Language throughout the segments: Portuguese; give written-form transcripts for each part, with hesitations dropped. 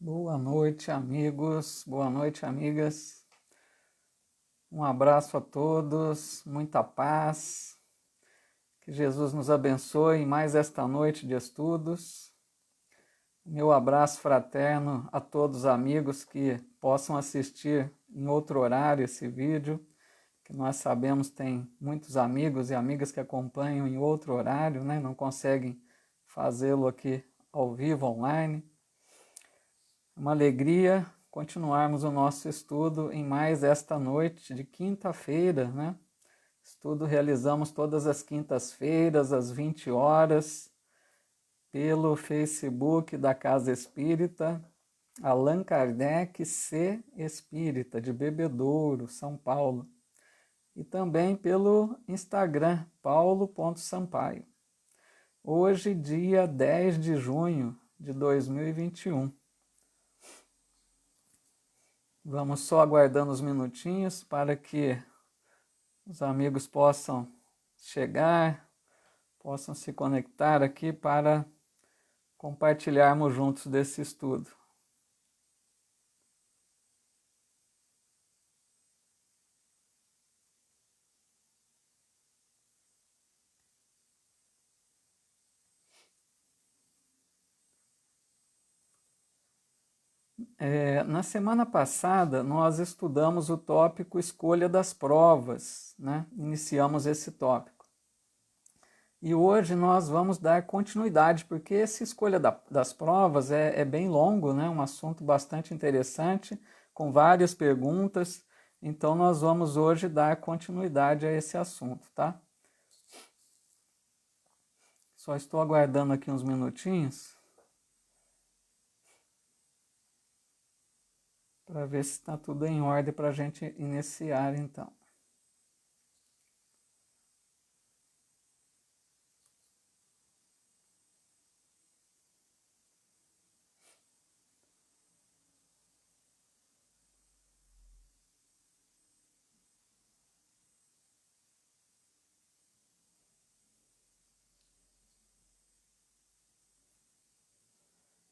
Boa noite, amigos. Boa noite, amigas. Um abraço a todos, muita paz. Que Jesus nos abençoe em mais esta noite de estudos. Meu abraço fraterno a todos os amigos que possam assistir em outro horário esse vídeo, que nós sabemos tem muitos amigos e amigas que acompanham em outro horário, né? Não conseguem fazê-lo aqui ao vivo, online. Uma alegria continuarmos o nosso estudo em mais esta noite de quinta-feira, né? Estudo realizamos todas as quintas-feiras, às 20 horas, pelo Facebook da Casa Espírita, Allan Kardec C. Espírita, de Bebedouro, São Paulo. E também pelo Instagram, paulo.sampaio. Hoje, dia 10 de junho de 2021. Vamos só aguardando uns minutinhos para que os amigos possam chegar, possam se conectar aqui para compartilharmos juntos desse estudo. Na semana passada, nós estudamos o tópico escolha das provas, né? Iniciamos esse tópico. E hoje nós vamos dar continuidade, porque essa escolha das provas é bem longo, né? Um assunto bastante interessante, com várias perguntas. Então nós vamos hoje dar continuidade a esse assunto, tá? Só estou aguardando aqui uns minutinhos para ver se está tudo em ordem para a gente iniciar então.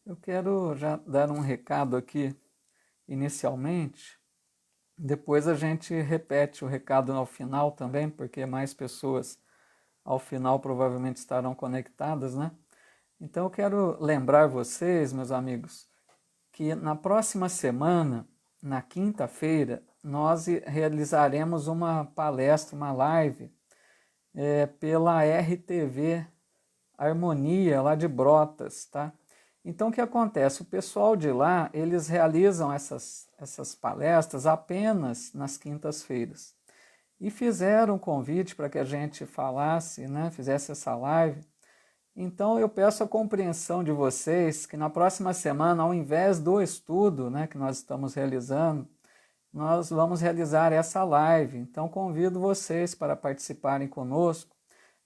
Eu quero já dar um recado aqui inicialmente, depois a gente repete o recado ao final também, porque mais pessoas ao final provavelmente estarão conectadas, né? Então eu quero lembrar vocês, meus amigos, que na próxima semana, na quinta-feira, nós realizaremos uma palestra, uma live, pela RTV Harmonia, lá de Brotas, tá? Então, o que acontece? O pessoal de lá, eles realizam essas palestras apenas nas quintas-feiras. E fizeram um convite para que a gente falasse, né, fizesse essa live. Então, eu peço a compreensão de vocês que na próxima semana, ao invés do estudo, né, que nós estamos realizando, nós vamos realizar essa live. Então, convido vocês para participarem conosco.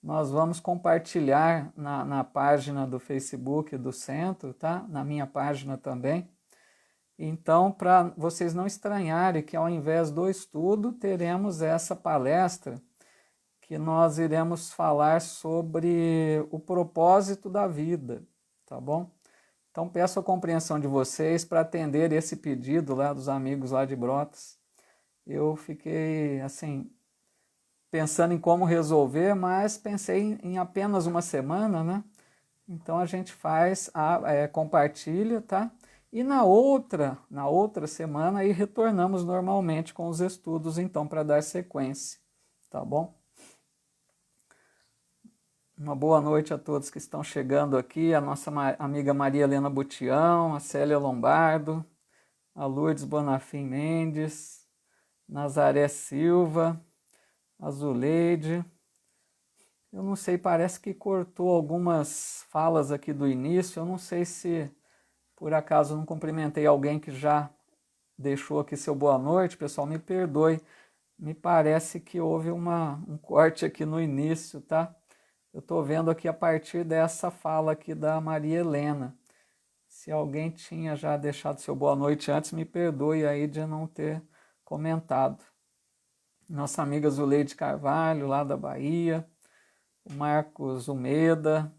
Nós vamos compartilhar na página do Facebook do Centro, tá? Na minha página também. Então, para vocês não estranharem que ao invés do estudo, teremos essa palestra que nós iremos falar sobre o propósito da vida, tá bom? Então, peço a compreensão de vocês para atender esse pedido lá dos amigos lá de Brotas. Eu fiquei, assim, pensando em como resolver, mas pensei em apenas uma semana, né? Então a gente faz, compartilha, tá? E na outra semana aí retornamos normalmente com os estudos, então, para dar sequência, tá bom? Uma boa noite a todos que estão chegando aqui, a nossa amiga Maria Helena Butião, a Célia Lombardo, a Lourdes Bonafim Mendes, Nazaré Silva, a Zuleide. Eu não sei, parece que cortou algumas falas aqui do início. Eu não sei se por acaso não cumprimentei alguém que já deixou aqui seu boa noite. Pessoal, me perdoe. Me parece que houve um corte aqui no início, tá? Eu estou vendo aqui a partir dessa fala aqui da Maria Helena. Se alguém tinha já deixado seu boa noite antes, me perdoe aí de não ter comentado. Nossa amiga Zuleide Carvalho, lá da Bahia. O Marcos Umeda,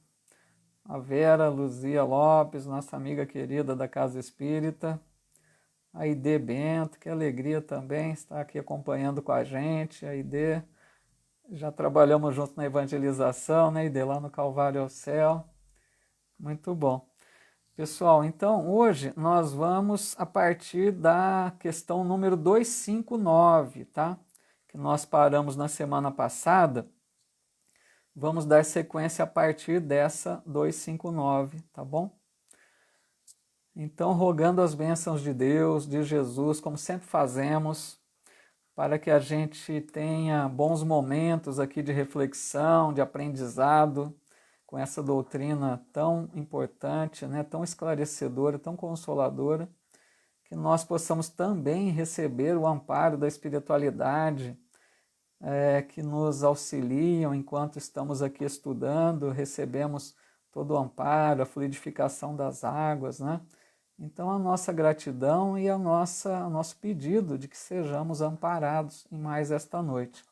A Vera Luzia Lopes, nossa amiga querida da Casa Espírita. A Ide Bento, que alegria também estar aqui acompanhando com a gente. A Ide, já trabalhamos junto na evangelização, né, Ide, lá no Calvário ao Céu. Muito bom. Pessoal, então hoje nós vamos a partir da questão número 259, tá? Que nós paramos na semana passada. Vamos dar sequência a partir dessa 259, tá bom? Então, rogando as bênçãos de Deus, de Jesus, como sempre fazemos, para que a gente tenha bons momentos aqui de reflexão, de aprendizado, com essa doutrina tão importante, né, tão esclarecedora, tão consoladora, que nós possamos também receber o amparo da espiritualidade, que nos auxiliam enquanto estamos aqui estudando, recebemos todo o amparo, a fluidificação das águas, né? Então a nossa gratidão e o nosso pedido de que sejamos amparados em mais esta noite.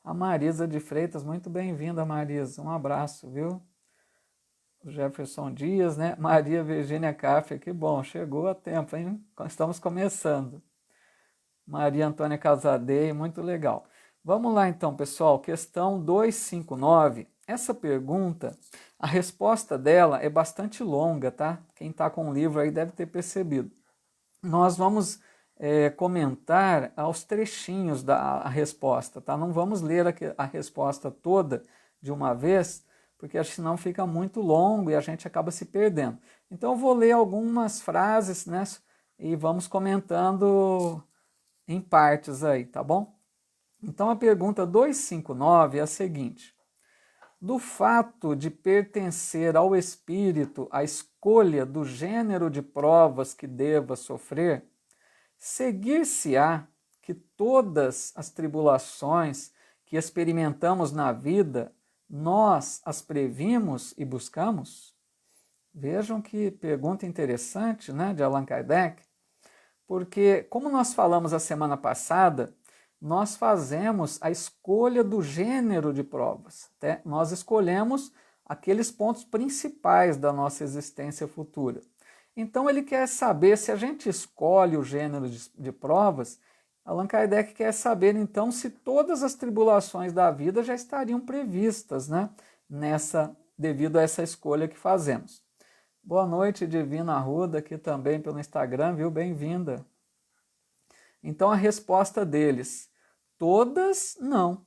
A Marisa de Freitas, muito bem-vinda, Marisa, um abraço, viu? O Jefferson Dias, né? Maria Virgínia Cáffia, que bom, chegou a tempo, hein? Estamos começando. Maria Antônia Casadei, muito legal. Vamos lá então, pessoal, questão 259. Essa pergunta, a resposta dela é bastante longa, tá? Quem está com o livro aí deve ter percebido. Nós vamos comentar aos trechinhos da resposta, tá? Não vamos ler a resposta toda de uma vez, porque senão fica muito longo e a gente acaba se perdendo. Então eu vou ler algumas frases, né? E vamos comentando em partes aí, tá bom? Então a pergunta 259 é a seguinte: do fato de pertencer ao espírito a escolha do gênero de provas que deva sofrer, seguir-se-á que todas as tribulações que experimentamos na vida, nós as previmos e buscamos? Vejam que pergunta interessante, né, de Allan Kardec, porque, como nós falamos a semana passada, nós fazemos a escolha do gênero de provas. Nós escolhemos aqueles pontos principais da nossa existência futura. Então ele quer saber se a gente escolhe o gênero de provas. Allan Kardec quer saber então se todas as tribulações da vida já estariam previstas, né, devido a essa escolha que fazemos. Boa noite, Divina Arruda, aqui também pelo Instagram, viu? Bem-vinda. Então a resposta deles: todas não,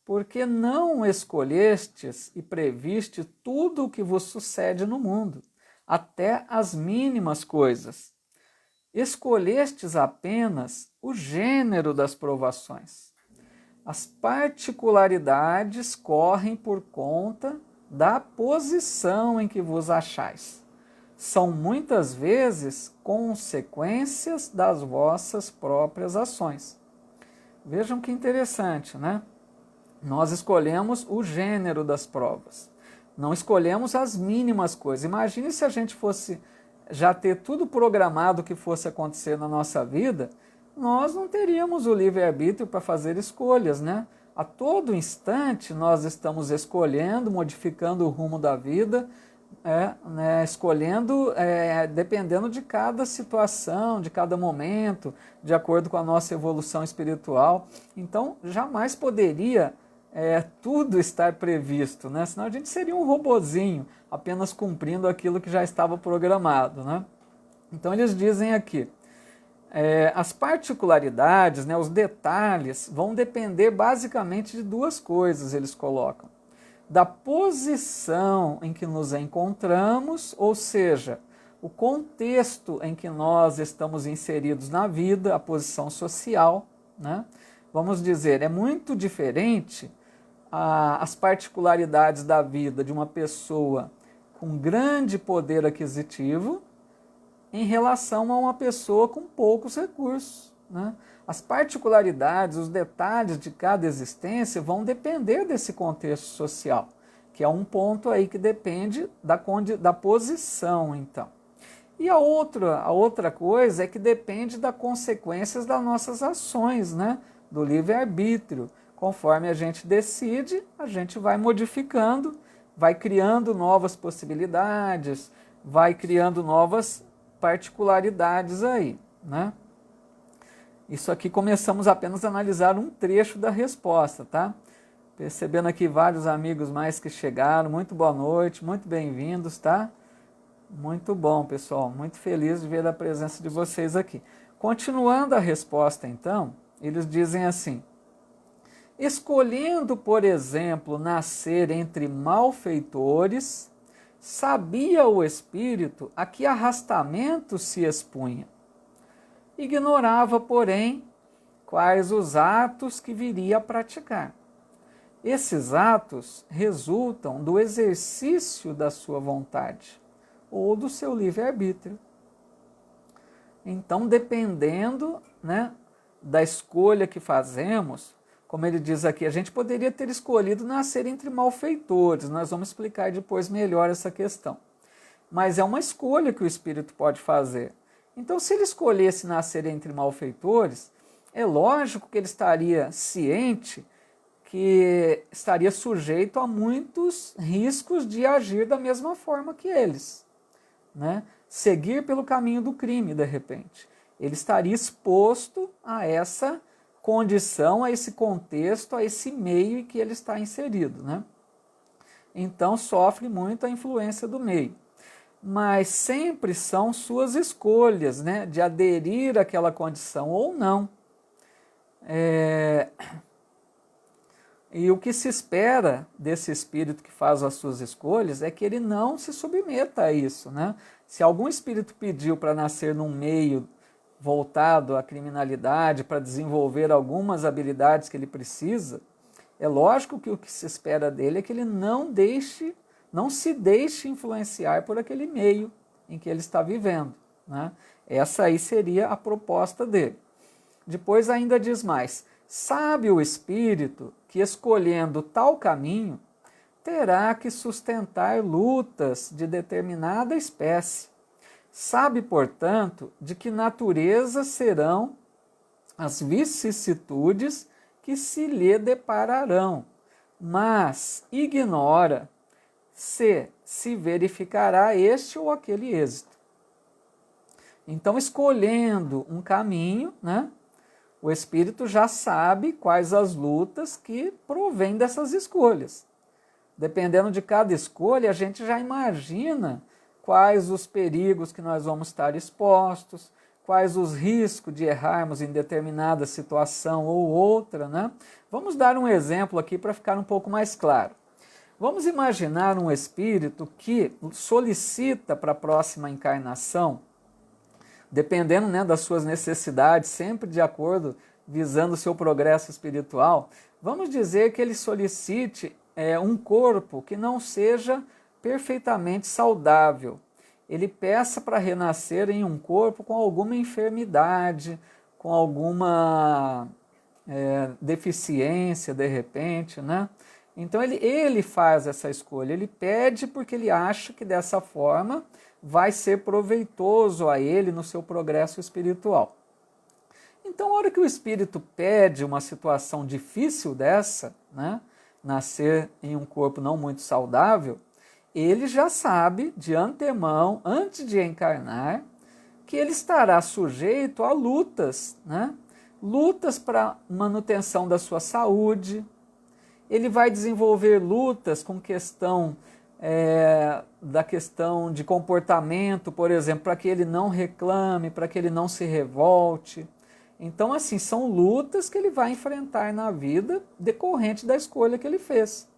porque não escolhestes e previste tudo o que vos sucede no mundo, até as mínimas coisas. Escolhestes apenas o gênero das provações. As particularidades correm por conta da posição em que vos achais. São muitas vezes consequências das vossas próprias ações. Vejam que interessante, né? Nós escolhemos o gênero das provas. Não escolhemos as mínimas coisas. Imagine se a gente fosse já ter tudo programado que fosse acontecer na nossa vida, nós não teríamos o livre-arbítrio para fazer escolhas, né? A todo instante nós estamos escolhendo, modificando o rumo da vida, escolhendo, dependendo de cada situação, de cada momento, de acordo com a nossa evolução espiritual. Então, jamais poderia tudo estar previsto, né? Senão a gente seria um robozinho, apenas cumprindo aquilo que já estava programado, né? Então, eles dizem aqui, as particularidades, né, os detalhes, vão depender basicamente de duas coisas, eles colocam: da posição em que nos encontramos, ou seja, o contexto em que nós estamos inseridos na vida, a posição social, né? Vamos dizer, é muito diferente as particularidades da vida de uma pessoa com grande poder aquisitivo em relação a uma pessoa com poucos recursos, né? As particularidades, os detalhes de cada existência vão depender desse contexto social, que é um ponto aí que depende da posição, então. E a outra coisa é que depende das consequências das nossas ações, né? Do livre-arbítrio. Conforme a gente decide, a gente vai modificando, vai criando novas possibilidades, vai criando novas particularidades aí, né? Isso aqui começamos apenas a analisar um trecho da resposta, tá? Percebendo aqui vários amigos mais que chegaram, muito boa noite, muito bem-vindos, tá? Muito bom, pessoal, muito feliz de ver a presença de vocês aqui. Continuando a resposta, então, eles dizem assim: escolhendo, por exemplo, nascer entre malfeitores, sabia o espírito a que arrastamento se expunha. Ignorava, porém, quais os atos que viria a praticar. Esses atos resultam do exercício da sua vontade ou do seu livre-arbítrio. Então, dependendo, né, da escolha que fazemos, como ele diz aqui, a gente poderia ter escolhido nascer entre malfeitores. Nós vamos explicar depois melhor essa questão. Mas é uma escolha que o espírito pode fazer. Então, se ele escolhesse nascer entre malfeitores, é lógico que ele estaria ciente que estaria sujeito a muitos riscos de agir da mesma forma que eles, né? Seguir pelo caminho do crime, de repente. Ele estaria exposto a essa condição, a esse contexto, a esse meio em que ele está inserido, né? Então sofre muito a influência do meio. Mas sempre são suas escolhas, né, de aderir àquela condição ou não. E o que se espera desse espírito que faz as suas escolhas é que ele não se submeta a isso, né? Se algum espírito pediu para nascer num meio voltado à criminalidade, para desenvolver algumas habilidades que ele precisa, é lógico que o que se espera dele é que ele não se deixe influenciar por aquele meio em que ele está vivendo, né? Essa aí seria a proposta dele. Depois ainda diz mais: sabe o espírito que, escolhendo tal caminho, terá que sustentar lutas de determinada espécie. Sabe, portanto, de que natureza serão as vicissitudes que se lhe depararão, mas ignora se verificará este ou aquele êxito. Então, escolhendo um caminho, né, o espírito já sabe quais as lutas que provêm dessas escolhas. Dependendo de cada escolha, a gente já imagina quais os perigos que nós vamos estar expostos, quais os riscos de errarmos em determinada situação ou outra, né? Vamos dar um exemplo aqui para ficar um pouco mais claro. Vamos imaginar um espírito que solicita para a próxima encarnação, dependendo, né, das suas necessidades, sempre de acordo, visando o seu progresso espiritual. Vamos dizer que ele solicite um corpo que não seja perfeitamente saudável. Ele peça para renascer em um corpo com alguma enfermidade, com alguma deficiência, de repente, né? Então ele faz essa escolha, ele pede porque ele acha que dessa forma vai ser proveitoso a ele no seu progresso espiritual. Então, a hora que o espírito pede uma situação difícil dessa, né, nascer em um corpo não muito saudável, ele já sabe de antemão, antes de encarnar, que ele estará sujeito a lutas, né? Lutas para manutenção da sua saúde. Ele vai desenvolver lutas com da questão de comportamento, por exemplo, para que ele não reclame, para que ele não se revolte. Então, assim, são lutas que ele vai enfrentar na vida decorrente da escolha que ele fez.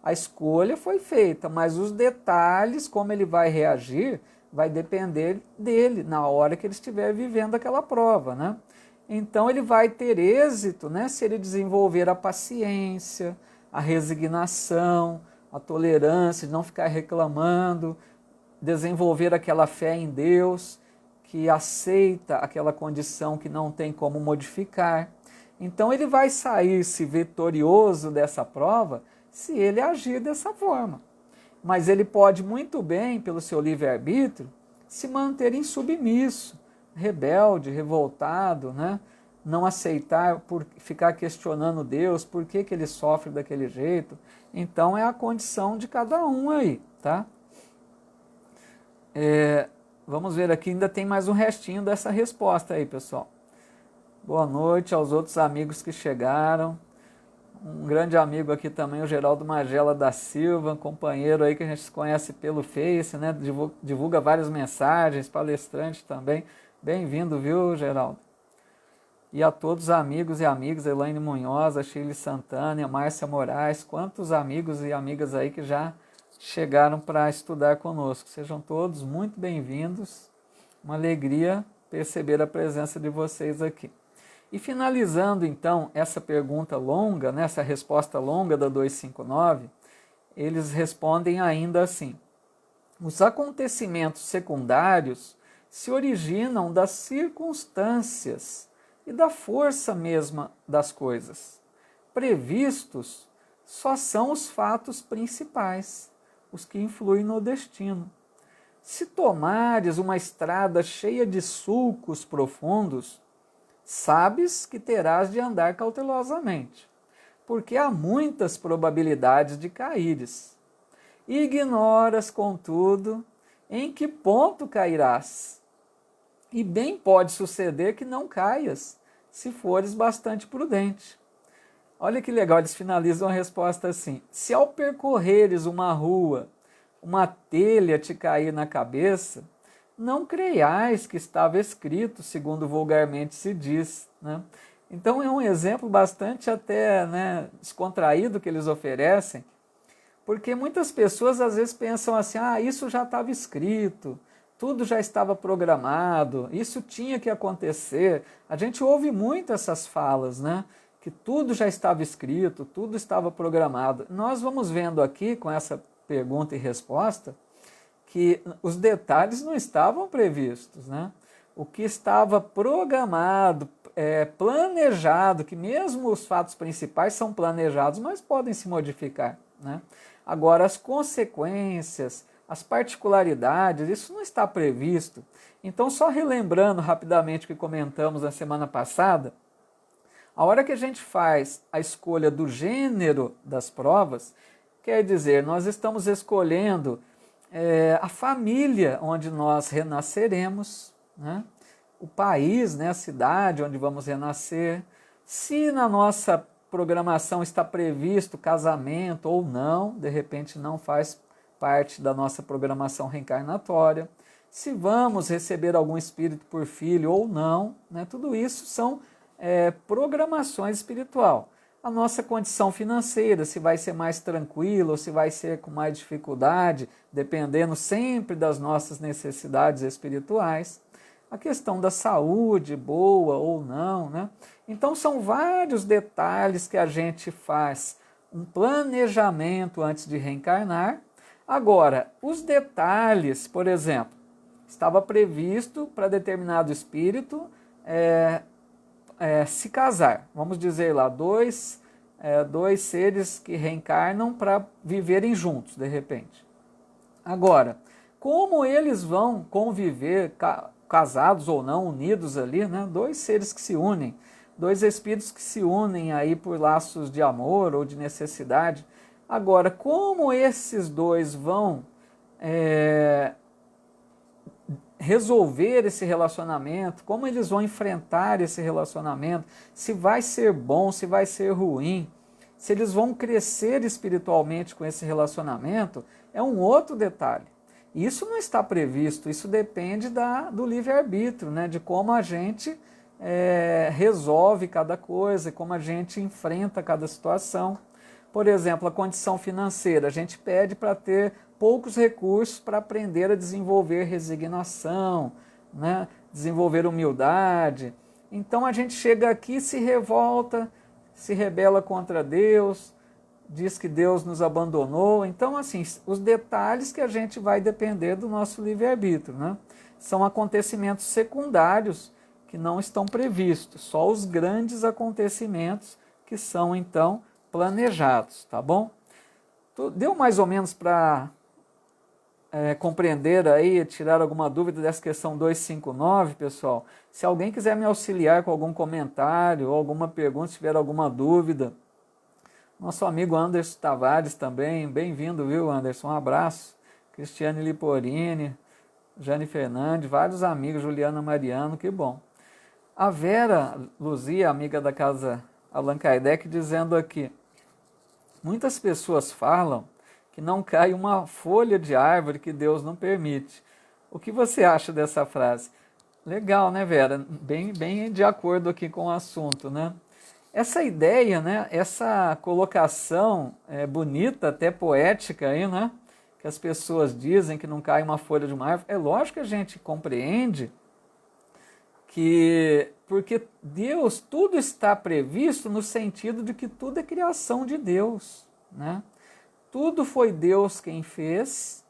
A escolha foi feita, mas os detalhes, como ele vai reagir, vai depender dele na hora que ele estiver vivendo aquela prova, né? Então, ele vai ter êxito, né, se ele desenvolver a paciência, a resignação, a tolerância, de não ficar reclamando, desenvolver aquela fé em Deus, que aceita aquela condição que não tem como modificar. Então ele vai sair-se vitorioso dessa prova se ele agir dessa forma. Mas ele pode muito bem, pelo seu livre-arbítrio, se manter insubmisso, rebelde, revoltado, né? não aceitar, por ficar questionando Deus, por que ele sofre daquele jeito. Então é a condição de cada um aí, tá? Vamos ver aqui, ainda tem mais um restinho dessa resposta aí, pessoal. Boa noite aos outros amigos que chegaram. Um grande amigo aqui também, o Geraldo Magela da Silva, companheiro aí que a gente se conhece pelo Face, né? Divulga várias mensagens, palestrante também. Bem-vindo, viu, Geraldo? E a todos os amigos e amigas, Elaine Munhoz, a Shirley Santana, a Márcia Moraes, quantos amigos e amigas aí que já chegaram para estudar conosco. Sejam todos muito bem-vindos. Uma alegria perceber a presença de vocês aqui. E finalizando, então, essa pergunta longa, né, essa resposta longa da 259, eles respondem ainda assim: os acontecimentos secundários se originam das circunstâncias e da força mesma das coisas. Previstos só são os fatos principais, os que influem no destino. Se tomares uma estrada cheia de sulcos profundos, sabes que terás de andar cautelosamente, porque há muitas probabilidades de caíres. Ignoras, contudo, em que ponto cairás. E bem pode suceder que não caias, se fores bastante prudente. Olha que legal, eles finalizam a resposta assim: se ao percorreres uma rua, uma telha te cair na cabeça, não creiais que estava escrito, segundo vulgarmente se diz, né? Então é um exemplo bastante até, né, descontraído que eles oferecem, porque muitas pessoas às vezes pensam assim: ah, isso já estava escrito, tudo já estava programado, isso tinha que acontecer. A gente ouve muito essas falas, né? Que tudo já estava escrito, tudo estava programado. Nós vamos vendo aqui, com essa pergunta e resposta, que os detalhes não estavam previstos, né? O que estava programado, planejado, que mesmo os fatos principais são planejados, mas podem se modificar, né? Agora, as consequências, as particularidades, isso não está previsto. Então, só relembrando rapidamente o que comentamos na semana passada, a hora que a gente faz a escolha do gênero das provas, quer dizer, nós estamos escolhendo a família onde nós renasceremos, né? O país, né? A cidade onde vamos renascer, se na nossa programação está previsto casamento ou não, de repente não faz parte da nossa programação reencarnatória, se vamos receber algum espírito por filho ou não, né? Tudo isso são programações espiritual. A nossa condição financeira, se vai ser mais tranquila ou se vai ser com mais dificuldade, dependendo sempre das nossas necessidades espirituais. A questão da saúde, boa ou não, né? Então são vários detalhes que a gente faz um planejamento antes de reencarnar. Agora, os detalhes, por exemplo, estava previsto para determinado espírito se casar, vamos dizer lá, dois seres que reencarnam para viverem juntos, de repente. Agora, como eles vão conviver, casados ou não, unidos ali, né? Dois seres que se unem, dois espíritos que se unem aí por laços de amor ou de necessidade. Agora, como esses dois vão resolver esse relacionamento, como eles vão enfrentar esse relacionamento, se vai ser bom, se vai ser ruim, se eles vão crescer espiritualmente com esse relacionamento, é um outro detalhe. Isso não está previsto, isso depende do livre-arbítrio, né? De como a gente resolve cada coisa, como a gente enfrenta cada situação. Por exemplo, a condição financeira, a gente pede para ter poucos recursos para aprender a desenvolver resignação, né? Desenvolver humildade. Então a gente chega aqui, se revolta, se rebela contra Deus, diz que Deus nos abandonou. Então, assim, os detalhes que a gente vai depender do nosso livre-arbítrio, né? São acontecimentos secundários que não estão previstos, só os grandes acontecimentos que são, então, planejados, tá bom? Deu mais ou menos para compreender aí, tirar alguma dúvida dessa questão 259, pessoal, se alguém quiser me auxiliar com algum comentário ou alguma pergunta, se tiver alguma dúvida, nosso amigo Anderson Tavares também, bem-vindo, viu, Anderson? Um abraço. Cristiane Liporini, Jane Fernandes, vários amigos, Juliana Mariano, que bom. A Vera Luzia, amiga da casa Allan Kardec, dizendo aqui, muitas pessoas falam que não cai uma folha de árvore que Deus não permite. O que você acha dessa frase? Legal, né, Vera? Bem de acordo aqui com o assunto, né? Essa ideia, né, essa colocação bonita, até poética aí, né, que as pessoas dizem que não cai uma folha de uma árvore, é lógico que a gente compreende que, porque Deus, tudo está previsto no sentido de que tudo é criação de Deus, né? Tudo foi Deus quem fez,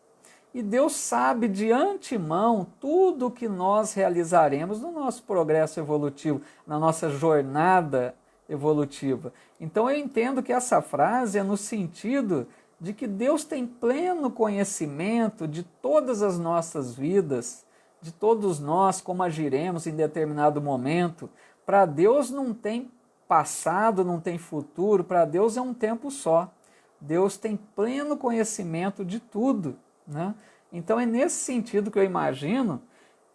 e Deus sabe de antemão tudo o que nós realizaremos no nosso progresso evolutivo, na nossa jornada evolutiva. Então eu entendo que essa frase é no sentido de que Deus tem pleno conhecimento de todas as nossas vidas, de todos nós, como agiremos em determinado momento. Para Deus não tem passado, não tem futuro, para Deus é um tempo só. Deus tem pleno conhecimento de tudo, né? Então é nesse sentido que eu imagino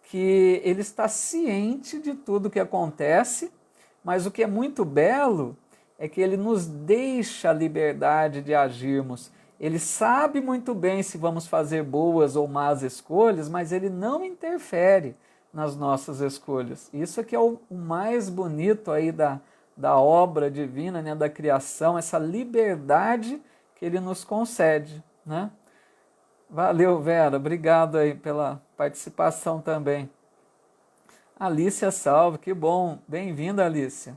que ele está ciente de tudo que acontece, mas o que é muito belo é que ele nos deixa a liberdade de agirmos. Ele sabe muito bem se vamos fazer boas ou más escolhas, mas ele não interfere nas nossas escolhas. Isso é que é o mais bonito aí da obra divina, né, da criação, essa liberdade que ele nos concede, né? Valeu, Vera, obrigado aí pela participação também. Alícia Salve, que bom, bem-vinda, Alícia.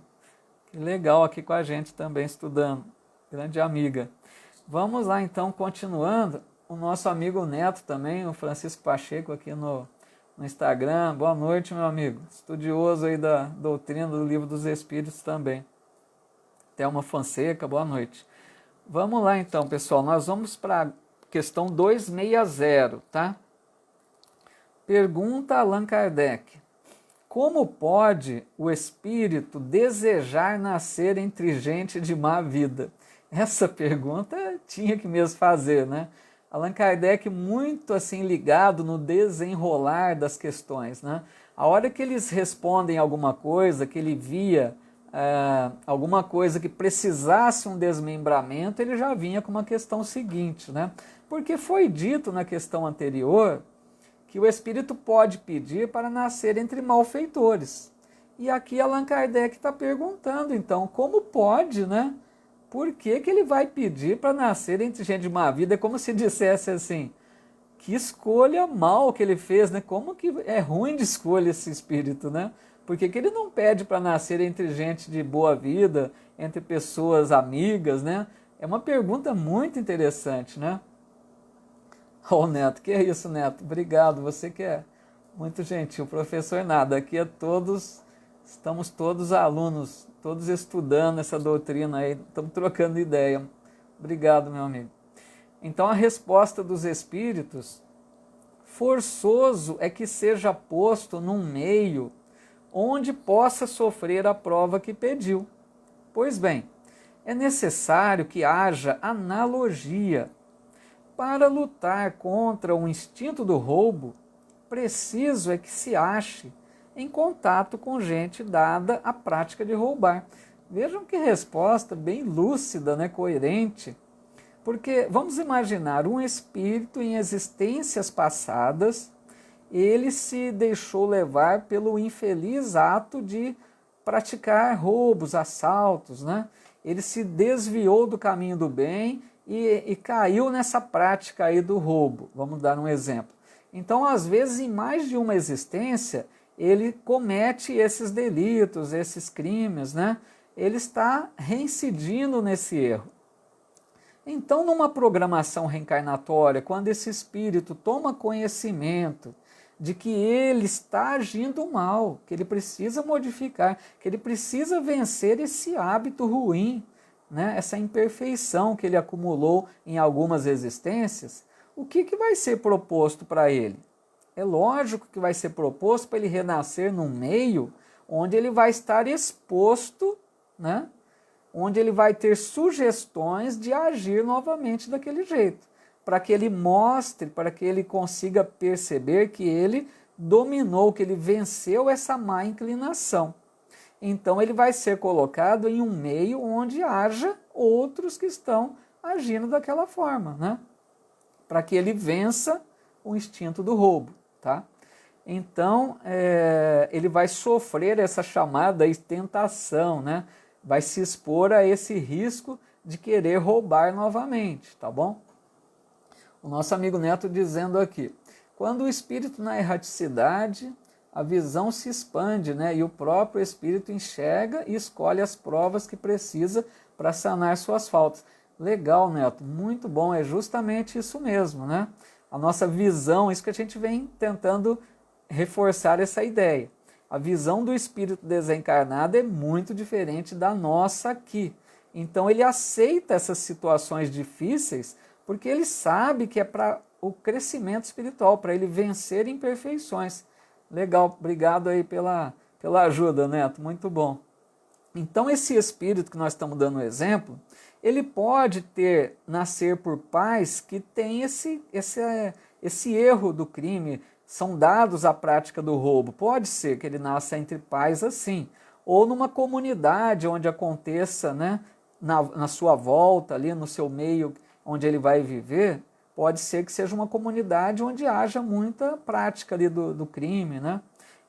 Que legal aqui com a gente também estudando, grande amiga. Vamos lá então, continuando, o nosso amigo Neto também, o Francisco Pacheco aqui no Instagram. Boa noite, meu amigo, estudioso aí da doutrina do Livro dos Espíritos também. Thelma Fonseca, boa noite. Vamos lá então, pessoal, nós vamos para a questão 260, tá? Pergunta Allan Kardec: como pode o espírito desejar nascer entre gente de má vida? Essa pergunta tinha que mesmo fazer, né? Allan Kardec muito assim ligado no desenrolar das questões, né? A hora que eles respondem alguma coisa, que ele via alguma coisa que precisasse um desmembramento, ele já vinha com uma questão seguinte, né? Porque foi dito na questão anterior que o espírito pode pedir para nascer entre malfeitores. E aqui Allan Kardec está perguntando, então, como pode, né? Por que ele vai pedir para nascer entre gente de má vida? É como se dissesse assim, que escolha mal que ele fez, né? Como que é ruim de escolha esse espírito, né? Por que ele não pede para nascer entre gente de boa vida, entre pessoas amigas, né? É uma pergunta muito interessante, né? Ô, Neto, que é isso, Neto? Obrigado, você que é muito gentil. Professor nada, aqui estamos todos alunos, todos estudando essa doutrina aí, estamos trocando ideia. Obrigado, meu amigo. Então a resposta dos espíritos: forçoso é que seja posto num meio onde possa sofrer a prova que pediu. Pois bem, é necessário que haja analogia. Para lutar contra o instinto do roubo, preciso é que se ache em contato com gente dada à prática de roubar. Vejam que resposta bem lúcida, né, coerente. Porque vamos imaginar um espírito em existências passadas, ele se deixou levar pelo infeliz ato de praticar roubos, assaltos, né? Ele se desviou do caminho do bem e caiu nessa prática aí do roubo. Vamos dar um exemplo. Então, às vezes, em mais de uma existência, ele comete esses delitos, esses crimes, né? Ele está reincidindo nesse erro. Então, numa programação reencarnatória, quando esse espírito toma conhecimento de que ele está agindo mal, que ele precisa modificar, que ele precisa vencer esse hábito ruim, né? Essa imperfeição que ele acumulou em algumas existências, o que vai ser proposto para ele? É lógico que vai ser proposto para ele renascer num meio onde ele vai estar exposto, né? Onde ele vai ter sugestões de agir novamente daquele jeito, para que ele mostre, para que ele consiga perceber que ele dominou, que ele venceu essa má inclinação. Então ele vai ser colocado em um meio onde haja outros que estão agindo daquela forma, né? Para que ele vença o instinto do roubo, tá? Então ele vai sofrer essa chamada tentação, né? Vai se expor a esse risco de querer roubar novamente, tá bom? O nosso amigo Neto dizendo aqui, quando o espírito na erraticidade, a visão se expande, né? E o próprio espírito enxerga e escolhe as provas que precisa para sanar suas faltas. Legal, Neto, muito bom, é justamente isso mesmo, né? A nossa visão, isso que a gente vem tentando reforçar essa ideia. A visão do espírito desencarnado é muito diferente da nossa aqui. Então ele aceita essas situações difíceis porque ele sabe que é para o crescimento espiritual, para ele vencer imperfeições. Legal, obrigado aí pela ajuda, Neto, muito bom. Então esse espírito que nós estamos dando exemplo, ele pode nascer por pais que têm esse erro do crime, são dados à prática do roubo. Pode ser que ele nasça entre pais assim, ou numa comunidade onde aconteça, né, na sua volta, ali no seu meio onde ele vai viver, pode ser que seja uma comunidade onde haja muita prática ali do crime, né?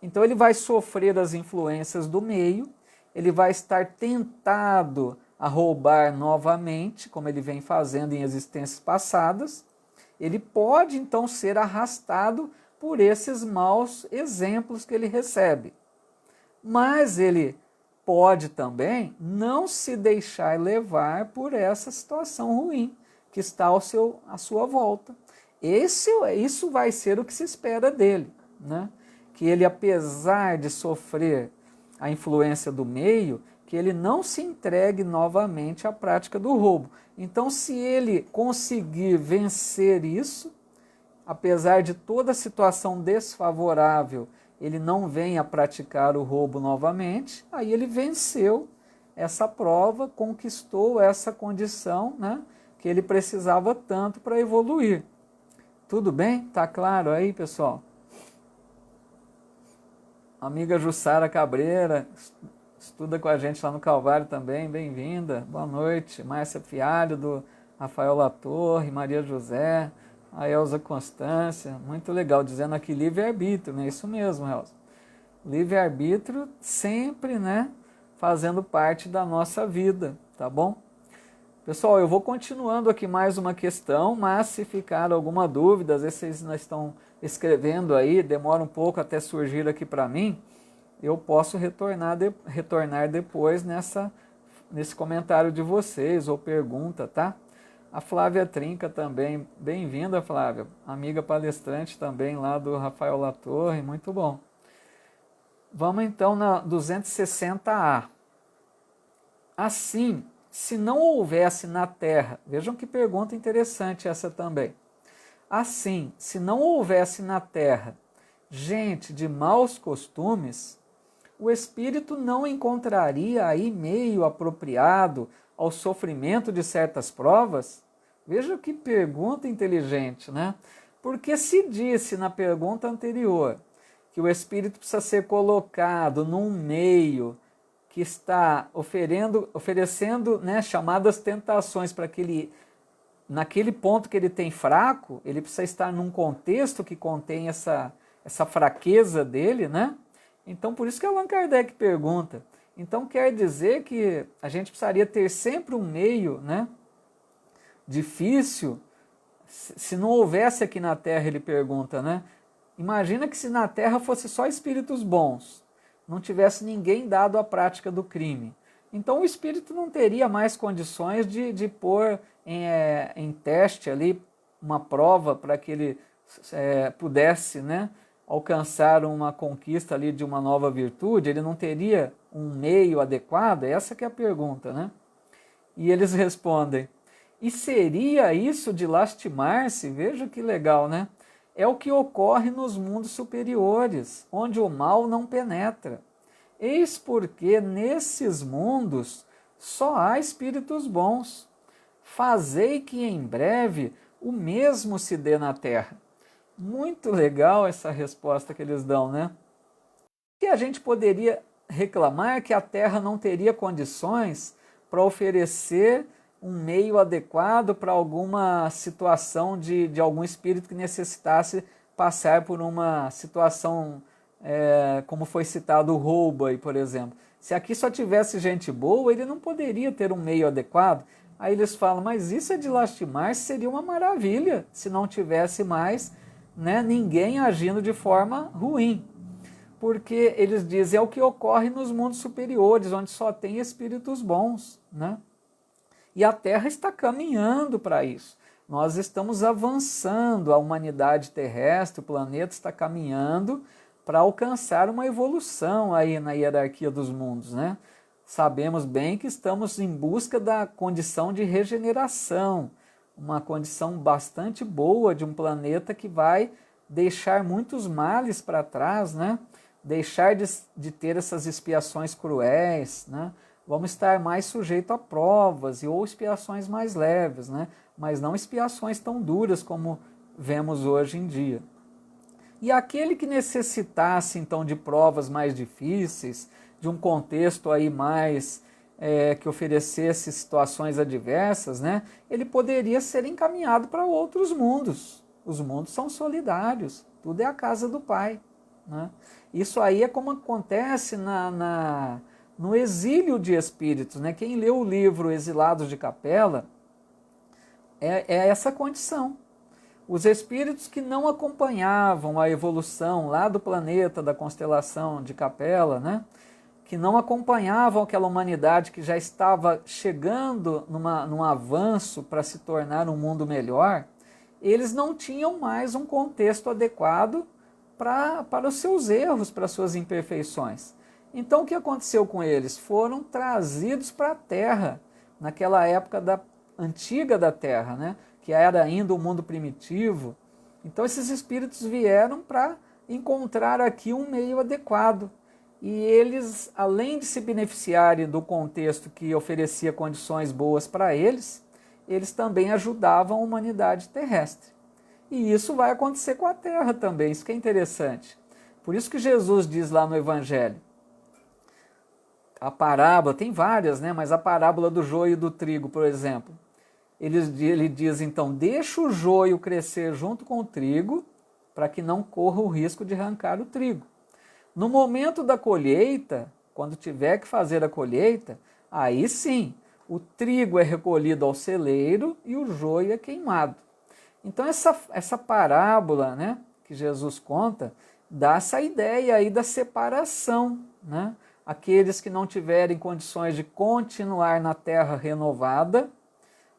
Então ele vai sofrer as influências do meio, ele vai estar tentado a roubar novamente, como ele vem fazendo em existências passadas. Ele pode então ser arrastado por esses maus exemplos que ele recebe. Mas ele pode também não se deixar levar por essa situação ruim que está à sua volta. Isso vai ser o que se espera dele, né? Que ele, apesar de sofrer a influência do meio, que ele não se entregue novamente à prática do roubo. Então, se ele conseguir vencer isso, apesar de toda a situação desfavorável, ele não vem a praticar o roubo novamente, aí ele venceu essa prova, conquistou essa condição, né, que ele precisava tanto para evoluir. Tudo bem? Tá claro aí, pessoal? Amiga Jussara Cabreira, estuda com a gente lá no Calvário também, bem-vinda. Boa noite. Márcia Fialho, do Rafael Latorre, Maria José, a Elza Constância, muito legal, dizendo aqui livre-arbítrio, né? Isso mesmo, Elza. Livre-arbítrio sempre, né, fazendo parte da nossa vida, tá bom? Pessoal, eu vou continuando aqui mais uma questão, mas se ficar alguma dúvida, às vezes vocês não estão escrevendo aí, demora um pouco até surgir aqui para mim, eu posso retornar depois nesse comentário de vocês ou pergunta, tá? A Flávia Trinca também, bem-vinda, Flávia, amiga palestrante também lá do Rafael Latorre, muito bom. Vamos então na 260A. Assim, se não houvesse na Terra, vejam que pergunta interessante essa também. Assim, se não houvesse na Terra gente de maus costumes, o espírito não encontraria aí meio apropriado ao sofrimento de certas provas? Veja que pergunta inteligente, né? Porque se disse na pergunta anterior que o espírito precisa ser colocado num meio que está oferecendo, né, chamadas tentações para que ele, naquele ponto que ele tem fraco, ele precisa estar num contexto que contém essa fraqueza dele, né? Então, por isso que Allan Kardec pergunta. Então, quer dizer que a gente precisaria ter sempre um meio, né, difícil. Se não houvesse aqui na Terra, ele pergunta, né? Imagina que se na Terra fosse só espíritos bons, não tivesse ninguém dado à prática do crime. Então, o espírito não teria mais condições de pôr em teste ali uma prova para que ele pudesse, né, alcançar uma conquista ali de uma nova virtude. Ele não teria um meio adequado? Essa que é a pergunta, né? E eles respondem, E seria isso de lastimar-se? Veja que legal, né? É o que ocorre nos mundos superiores, onde o mal não penetra. Eis porque nesses mundos só há espíritos bons. Fazei que em breve o mesmo se dê na terra. Muito legal essa resposta que eles dão, né? Que a gente poderia reclamar que a Terra não teria condições para oferecer um meio adequado para alguma situação de algum espírito que necessitasse passar por uma situação, como foi citado o roubo aí, por exemplo. Se aqui só tivesse gente boa, ele não poderia ter um meio adequado. Aí eles falam, mas isso é de lastimar, seria uma maravilha se não tivesse mais, né, ninguém agindo de forma ruim. Porque eles dizem, é o que ocorre nos mundos superiores, onde só tem espíritos bons, né? E a Terra está caminhando para isso. Nós estamos avançando, a humanidade terrestre, o planeta está caminhando para alcançar uma evolução aí na hierarquia dos mundos, né? Sabemos bem que estamos em busca da condição de regeneração, uma condição bastante boa de um planeta que vai deixar muitos males para trás, né? Deixar de ter essas expiações cruéis, né? Vamos estar mais sujeito a provas ou expiações mais leves, né? Mas não expiações tão duras como vemos hoje em dia. E aquele que necessitasse então de provas mais difíceis, de um contexto aí mais que oferecesse situações adversas, né? Ele poderia ser encaminhado para outros mundos. Os mundos são solidários, tudo é a casa do Pai, né? Isso aí é como acontece no exílio de espíritos, né? Quem leu o livro Exilados de Capela é essa condição. Os espíritos que não acompanhavam a evolução lá do planeta, da constelação de Capela, né? Que não acompanhavam aquela humanidade que já estava chegando num avanço para se tornar um mundo melhor, eles não tinham mais um contexto adequado para os seus erros, para as suas imperfeições. Então o que aconteceu com eles? Foram trazidos para a Terra, naquela época antiga da Terra, né? Que era ainda o mundo primitivo. Então esses espíritos vieram para encontrar aqui um meio adequado. E eles, além de se beneficiarem do contexto que oferecia condições boas para eles, eles também ajudavam a humanidade terrestre. E isso vai acontecer com a Terra também, isso que é interessante. Por isso que Jesus diz lá no Evangelho, a parábola, tem várias, né? Mas a parábola do joio e do trigo, por exemplo, ele diz então, deixa o joio crescer junto com o trigo, para que não corra o risco de arrancar o trigo. No momento da colheita, quando tiver que fazer a colheita, aí sim, o trigo é recolhido ao celeiro e o joio é queimado. Então essa parábola, né, que Jesus conta, dá essa ideia aí da separação, né? Aqueles que não tiverem condições de continuar na terra renovada,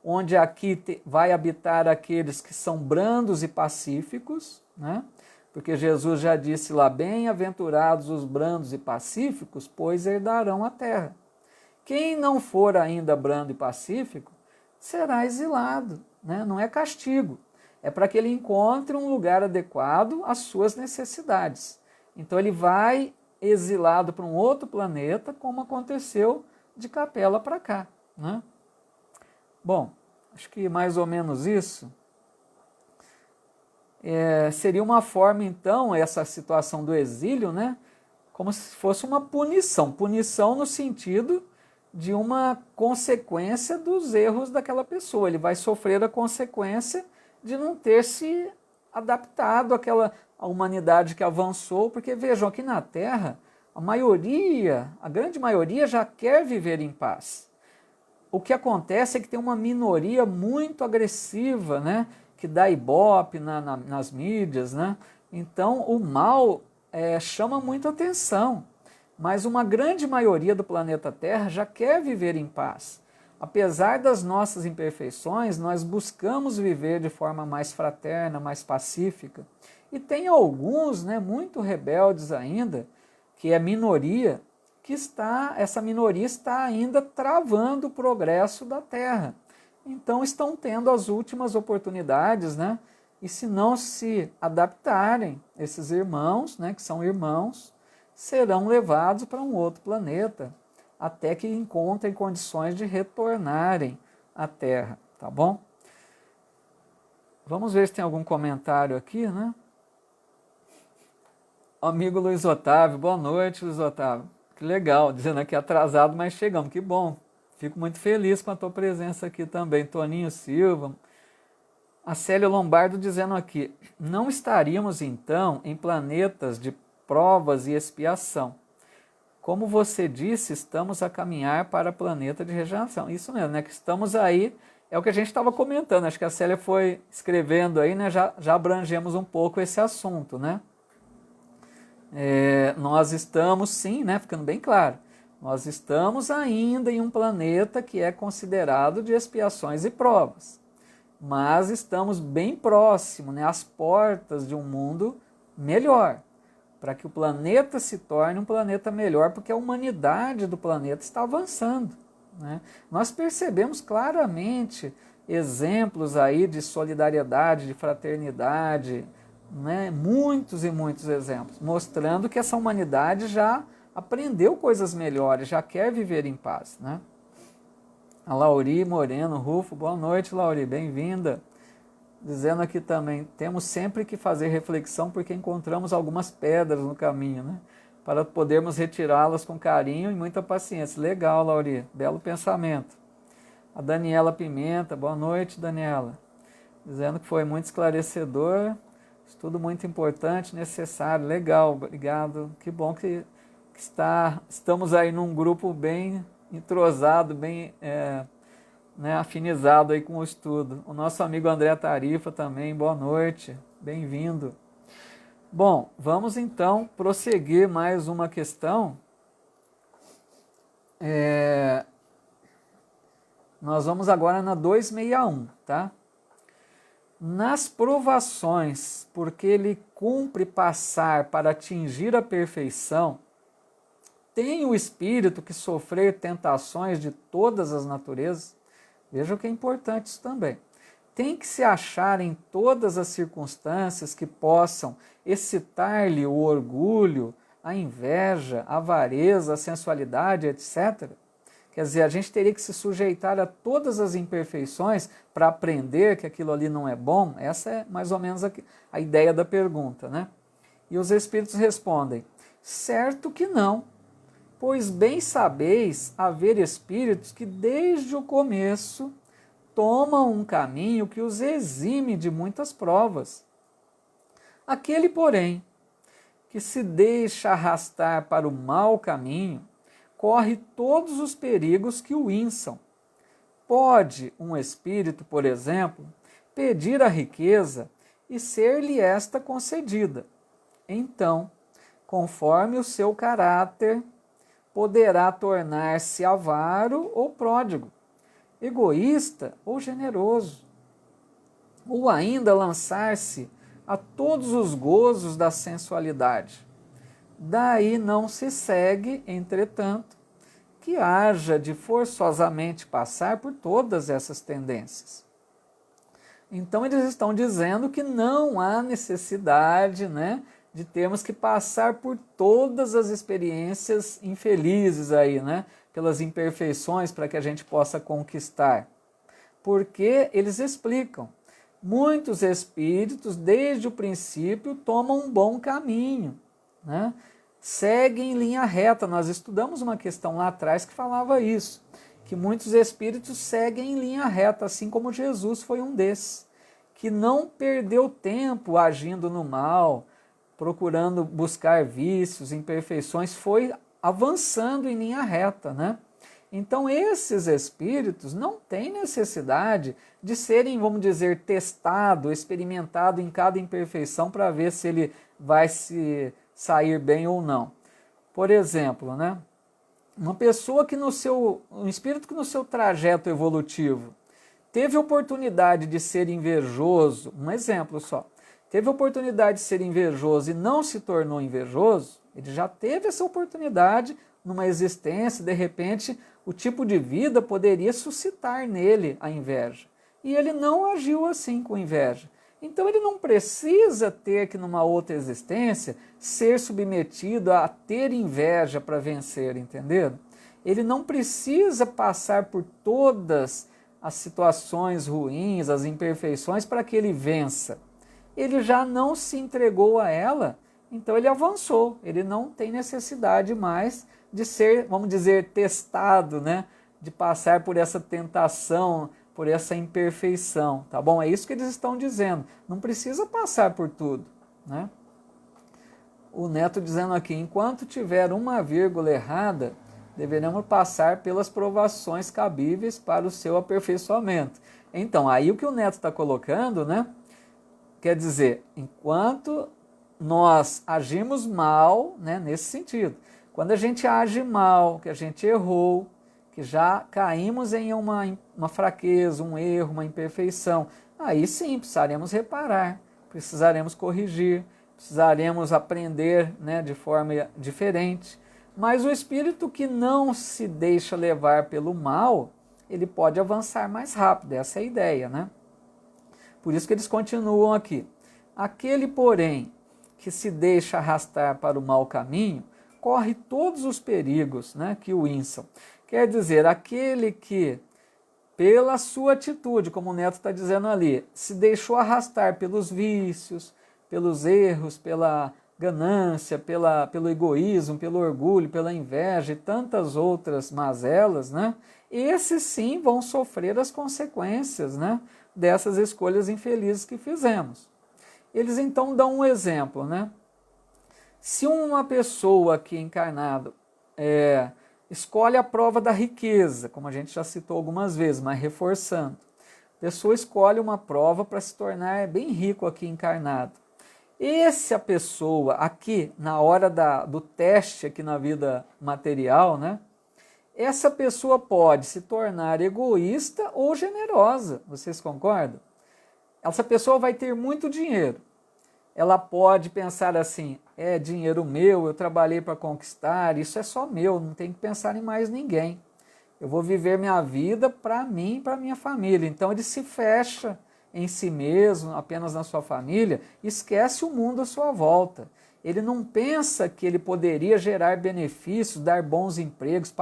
onde aqui vai habitar aqueles que são brandos e pacíficos, né? Porque Jesus já disse lá, bem-aventurados os brandos e pacíficos, pois herdarão a terra. Quem não for ainda brando e pacífico, será exilado, né? Não é castigo, é para que ele encontre um lugar adequado às suas necessidades. Então ele vai exilado para um outro planeta, como aconteceu de Capela para cá, né? Bom, acho que mais ou menos isso. Seria uma forma, então, essa situação do exílio, né? Como se fosse uma punição. Punição no sentido de uma consequência dos erros daquela pessoa. Ele vai sofrer a consequência de não ter se adaptado à humanidade que avançou, porque vejam, aqui na Terra, a grande maioria já quer viver em paz. O que acontece é que tem uma minoria muito agressiva, né, que dá ibope nas mídias, né? Então o mal chama muita atenção, mas uma grande maioria do planeta Terra já quer viver em paz. Apesar das nossas imperfeições, nós buscamos viver de forma mais fraterna, mais pacífica. E tem alguns, né, muito rebeldes ainda, que é minoria, essa minoria está ainda travando o progresso da Terra. então estão tendo as últimas oportunidades, né? E se não se adaptarem, esses irmãos, né, que são irmãos, serão levados para um outro planeta, até que encontrem condições de retornarem à Terra, tá bom? Vamos ver se tem algum comentário aqui, né? Amigo Luiz Otávio, boa noite, Luiz Otávio. Que legal, dizendo aqui atrasado, mas chegamos, que bom. Fico muito feliz com a tua presença aqui também. Toninho Silva. A Célia Lombardo dizendo aqui, não estaríamos então em planetas de provas e expiação. Como você disse, estamos a caminhar para planeta de regeneração. Isso mesmo, né? Que estamos aí, é o que a gente estava comentando. Acho que a Célia foi escrevendo aí, né? Já abrangemos um pouco esse assunto, né? Nós estamos, sim, né? Ficando bem claro, nós estamos ainda em um planeta que é considerado de expiações e provas. Mas estamos bem próximo, né? Às portas de um mundo melhor, para que o planeta se torne um planeta melhor, porque a humanidade do planeta está avançando, né? Nós percebemos claramente exemplos aí de solidariedade, de fraternidade, né? Muitos e muitos exemplos, mostrando que essa humanidade já aprendeu coisas melhores, já quer viver em paz, né? A Lauri Moreno Rufo, boa noite, Lauri, bem-vinda. Dizendo aqui também, temos sempre que fazer reflexão porque encontramos algumas pedras no caminho, né? Para podermos retirá-las com carinho e muita paciência. Legal, Lauri, belo pensamento. A Daniela Pimenta, boa noite, Daniela. Dizendo que foi muito esclarecedor, estudo muito importante, necessário. Legal, obrigado. Que bom que estamos aí num grupo bem entrosado, bem né, afinizado aí com o estudo. O nosso amigo André Tarifa também, boa noite, bem-vindo. Bom, vamos então prosseguir mais uma questão. Nós vamos agora na 261, tá? Nas provações, porque ele cumpre passar para atingir a perfeição, tem o espírito que sofrer tentações de todas as naturezas? Veja que é importante isso também. Tem que se achar em todas as circunstâncias que possam excitar-lhe o orgulho, a inveja, a avareza, a sensualidade, etc. Quer dizer, a gente teria que se sujeitar a todas as imperfeições para aprender que aquilo ali não é bom? Essa é mais ou menos a ideia da pergunta, né? E os espíritos respondem, certo que não, pois bem sabeis haver espíritos que desde o começo tomam um caminho que os exime de muitas provas. Aquele, porém, que se deixa arrastar para o mau caminho, corre todos os perigos que o inçam. Pode um espírito, por exemplo, pedir a riqueza e ser-lhe esta concedida. Então, conforme o seu caráter, poderá tornar-se avaro ou pródigo, egoísta ou generoso, ou ainda lançar-se a todos os gozos da sensualidade. Daí não se segue, entretanto, que haja de forçosamente passar por todas essas tendências. Então eles estão dizendo que não há necessidade, né, de termos que passar por todas as experiências infelizes aí, né, pelas imperfeições para que a gente possa conquistar. Porque eles explicam, muitos espíritos desde o princípio tomam um bom caminho, né? Seguem em linha reta. Nós estudamos uma questão lá atrás que falava isso, que muitos espíritos seguem em linha reta, assim como Jesus foi um desses, que não perdeu tempo agindo no mal, procurando buscar vícios, imperfeições, foi avançando em linha reta, né? Então esses espíritos não têm necessidade de serem, vamos dizer, testado, experimentado em cada imperfeição para ver se ele vai se sair bem ou não. Por exemplo, né? Uma pessoa que um espírito que no seu trajeto evolutivo teve oportunidade de ser invejoso, um exemplo só, teve oportunidade de ser invejoso e não se tornou invejoso, Ele já teve essa oportunidade numa existência, de repente o tipo de vida poderia suscitar nele a inveja. E ele não agiu assim com inveja. Então ele não precisa ter que numa outra existência ser submetido a ter inveja para vencer, entendeu? Ele não precisa passar por todas as situações ruins, as imperfeições para que ele vença. Ele já não se entregou a ela, então ele avançou. Ele não tem necessidade mais de ser, vamos dizer, testado, né? De passar por essa tentação, por essa imperfeição, tá bom? É isso que eles estão dizendo. Não precisa passar por tudo, né? O Neto dizendo aqui, enquanto tiver uma vírgula errada, deveremos passar pelas provações cabíveis para o seu aperfeiçoamento. Então, aí o que o Neto está colocando, né? Quer dizer, enquanto nós agimos mal, né, nesse sentido, quando a gente age mal, que a gente errou, que já caímos em uma fraqueza, um erro, uma imperfeição, aí sim precisaremos reparar, precisaremos corrigir, precisaremos aprender, né, de forma diferente. Mas o espírito que não se deixa levar pelo mal, ele pode avançar mais rápido, essa é a ideia, né? Por isso que eles continuam aqui. Aquele, porém, que se deixa arrastar para o mau caminho, corre todos os perigos, né, que o inçam. Quer dizer, aquele que, pela sua atitude, como o Neto está dizendo ali, se deixou arrastar pelos vícios, pelos erros, pela ganância, pelo egoísmo, pelo orgulho, pela inveja e tantas outras mazelas, né? Esses sim vão sofrer as consequências, né, dessas escolhas infelizes que fizemos. Eles então dão um exemplo, né? Se uma pessoa aqui encarnada escolhe a prova da riqueza, como a gente já citou algumas vezes, mas reforçando, a pessoa escolhe uma prova para se tornar bem rico aqui encarnado. A pessoa aqui, na hora do teste aqui na vida material, né? Essa pessoa pode se tornar egoísta ou generosa, vocês concordam? Essa pessoa vai ter muito dinheiro. Ela pode pensar assim, é dinheiro meu, eu trabalhei para conquistar, isso é só meu, não tem que pensar em mais ninguém. Eu vou viver minha vida para mim e para minha família. Então ele se fecha em si mesmo, apenas na sua família, esquece o mundo à sua volta. Ele não pensa que ele poderia gerar benefícios, dar bons empregos,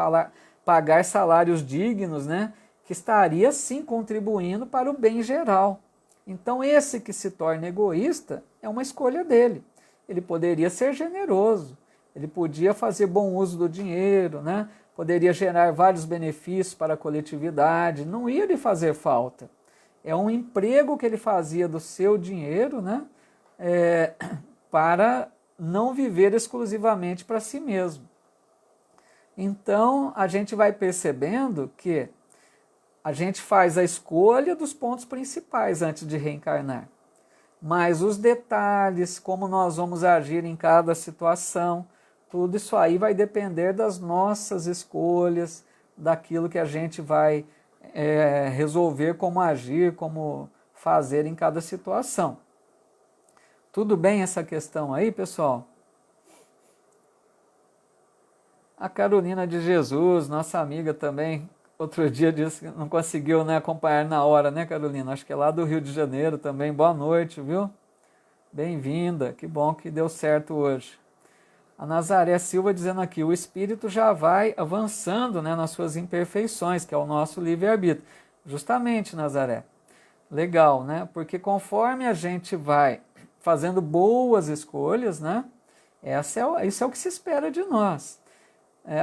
pagar salários dignos, né? Que estaria sim contribuindo para o bem geral. Então esse que se torna egoísta é uma escolha dele. Ele poderia ser generoso, ele podia fazer bom uso do dinheiro, né? Poderia gerar vários benefícios para a coletividade, não ia lhe fazer falta. É um emprego que ele fazia do seu dinheiro, né? Para não viver exclusivamente para si mesmo. Então, a gente vai percebendo que a gente faz a escolha dos pontos principais antes de reencarnar. Mas os detalhes, como nós vamos agir em cada situação, tudo isso aí vai depender das nossas escolhas, daquilo que a gente vai resolver como agir, como fazer em cada situação. Tudo bem essa questão aí, pessoal? A Carolina de Jesus, nossa amiga também, outro dia disse que não conseguiu, né, acompanhar na hora, né, Carolina? Acho que é lá do Rio de Janeiro também. Boa noite, viu? Bem-vinda, que bom que deu certo hoje. A Nazaré Silva dizendo aqui, o espírito já vai avançando, né, nas suas imperfeições, que é o nosso livre-arbítrio. Justamente, Nazaré. Legal, né? Porque conforme a gente vai fazendo boas escolhas, né, isso é o que se espera de nós.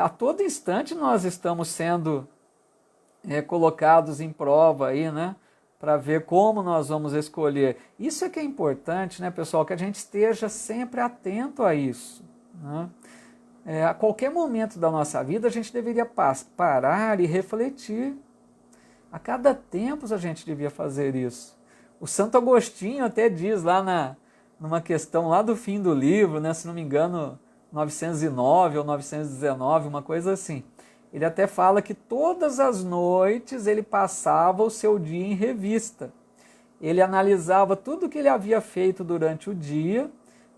A todo instante nós estamos sendo colocados em prova aí, né, para ver como nós vamos escolher. Isso é que é importante, né, pessoal, que a gente esteja sempre atento a isso, né? A qualquer momento da nossa vida a gente deveria parar e refletir. A cada tempo a gente devia fazer isso. O Santo Agostinho até diz lá numa questão lá do fim do livro, né, se não me engano, 909 ou 919, uma coisa assim. Ele até fala que todas as noites ele passava o seu dia em revista. Ele analisava tudo que ele havia feito durante o dia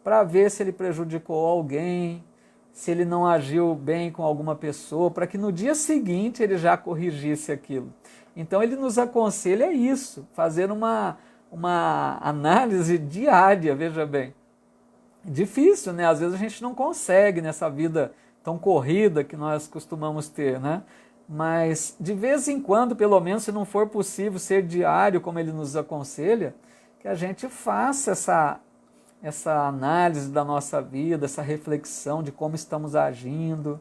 para ver se ele prejudicou alguém, se ele não agiu bem com alguma pessoa, para que no dia seguinte ele já corrigisse aquilo. Então ele nos aconselha isso, fazer uma análise diária, veja bem. Difícil, né? Às vezes a gente não consegue nessa vida tão corrida que nós costumamos ter, né? Mas de vez em quando, pelo menos, se não for possível ser diário, como ele nos aconselha, que a gente faça essa análise da nossa vida, essa reflexão de como estamos agindo,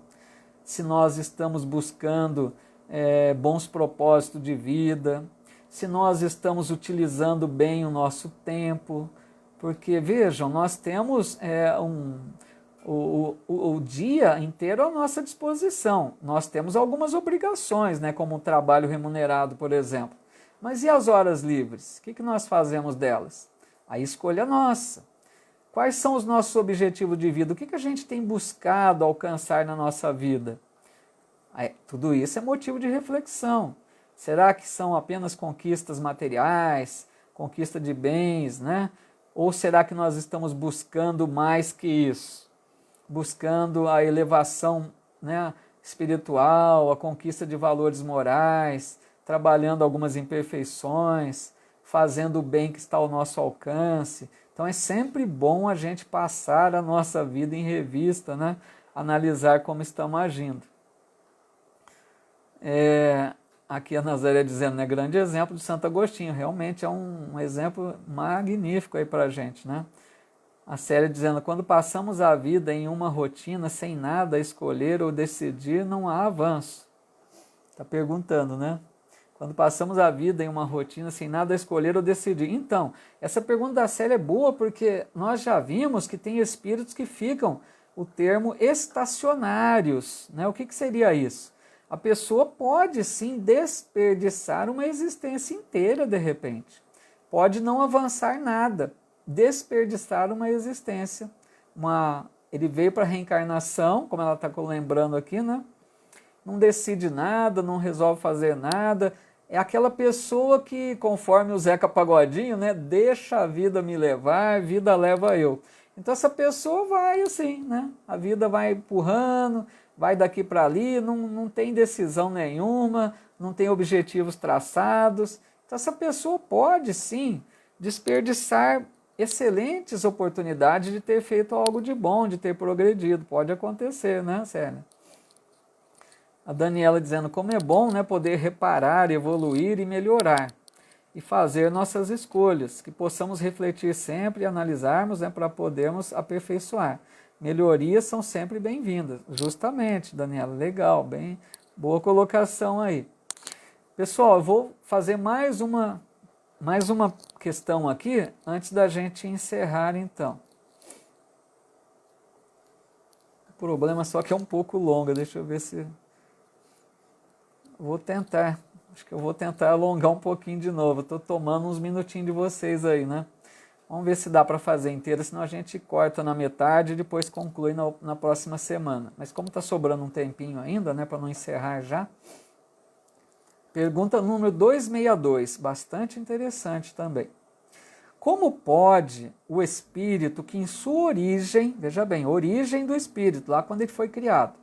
se nós estamos buscando bons propósitos de vida, se nós estamos utilizando bem o nosso tempo, porque, vejam, nós temos o dia inteiro à nossa disposição. Nós temos algumas obrigações, né, como o trabalho remunerado, por exemplo. Mas e as horas livres? O que nós fazemos delas? A escolha é nossa. Quais são os nossos objetivos de vida? O que a gente tem buscado alcançar na nossa vida? Tudo isso é motivo de reflexão. Será que são apenas conquistas materiais, conquista de bens, né? Ou será que nós estamos buscando mais que isso? Buscando a elevação, né, espiritual, a conquista de valores morais, trabalhando algumas imperfeições, fazendo o bem que está ao nosso alcance. Então é sempre bom a gente passar a nossa vida em revista, né? Analisar como estamos agindo. Aqui a Nazaré dizendo, né, grande exemplo de Santo Agostinho, realmente é um exemplo magnífico aí para a gente, né? A Célia dizendo, quando passamos a vida em uma rotina sem nada a escolher ou decidir, não há avanço. Está perguntando, né? Quando passamos a vida em uma rotina sem nada a escolher ou decidir. Então, essa pergunta da Célia é boa porque nós já vimos que tem espíritos que ficam, o termo estacionários, né? O que seria isso? A pessoa pode sim desperdiçar uma existência inteira de repente. Pode não avançar nada, desperdiçar uma existência. Ele veio para a reencarnação, como ela está lembrando aqui, né? Não decide nada, não resolve fazer nada. É aquela pessoa que, conforme o Zeca Pagodinho, né? Deixa a vida me levar, a vida leva eu. Então essa pessoa vai assim, né? A vida vai empurrando, vai daqui para ali, não tem decisão nenhuma, não tem objetivos traçados. Então essa pessoa pode sim desperdiçar excelentes oportunidades de ter feito algo de bom, de ter progredido. Pode acontecer, né, Célia? A Daniela dizendo, como é bom, né, poder reparar, evoluir e melhorar. E fazer nossas escolhas, que possamos refletir sempre e analisarmos, né, para podermos aperfeiçoar. Melhorias são sempre bem-vindas. Justamente, Daniela, legal, bem boa colocação aí. Pessoal, eu vou fazer mais uma questão aqui, antes da gente encerrar então. O problema só que é um pouco longa, deixa eu ver se... Acho que eu vou tentar alongar um pouquinho de novo. Estou tomando uns minutinhos de vocês aí, né? Vamos ver se dá para fazer inteira, senão a gente corta na metade e depois conclui na próxima semana. Mas como está sobrando um tempinho ainda, né, para não encerrar já. Pergunta número 262, bastante interessante também. Como pode o espírito que em sua origem, veja bem, origem do espírito, lá quando ele foi criado,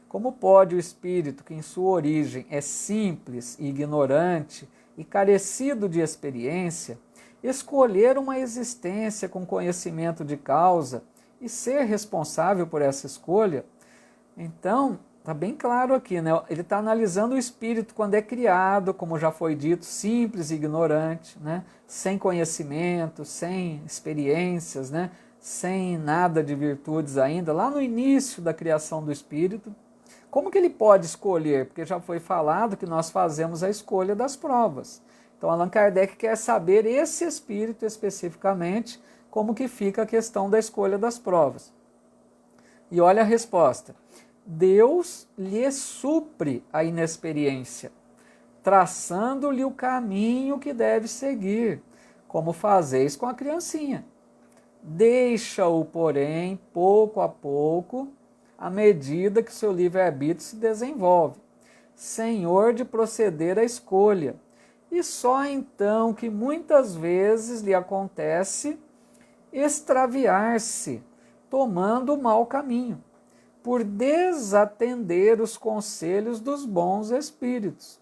como pode o espírito que em sua origem é simples e ignorante e carecido de experiência, escolher uma existência com conhecimento de causa e ser responsável por essa escolha? Então, está bem claro aqui, né? Ele está analisando o espírito quando é criado, como já foi dito, simples e ignorante, né? Sem conhecimento, sem experiências, né? Sem nada de virtudes ainda, lá no início da criação do espírito. Como que ele pode escolher? Porque já foi falado que nós fazemos a escolha das provas. Então Allan Kardec quer saber esse espírito especificamente, como que fica a questão da escolha das provas. E olha a resposta. Deus lhe supre a inexperiência, traçando-lhe o caminho que deve seguir, como fazeis com a criancinha. Deixa-o, porém, pouco a pouco, à medida que seu livre-arbítrio se desenvolve, senhor de proceder à escolha, e só então que muitas vezes lhe acontece extraviar-se, tomando o mau caminho. por desatender os conselhos dos bons espíritos.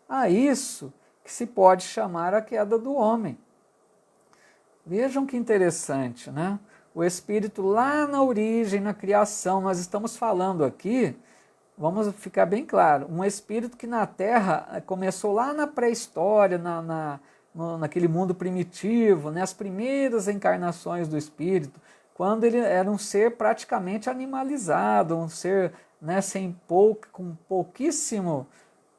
A isso que se pode chamar a queda do homem. Vejam que interessante, né? O espírito lá na origem, na criação, nós estamos falando aqui, vamos ficar bem claro, um espírito que na Terra começou lá na pré-história, naquele mundo primitivo, né? As primeiras encarnações do espírito, quando ele era um ser praticamente animalizado, um ser, né, com pouquíssimo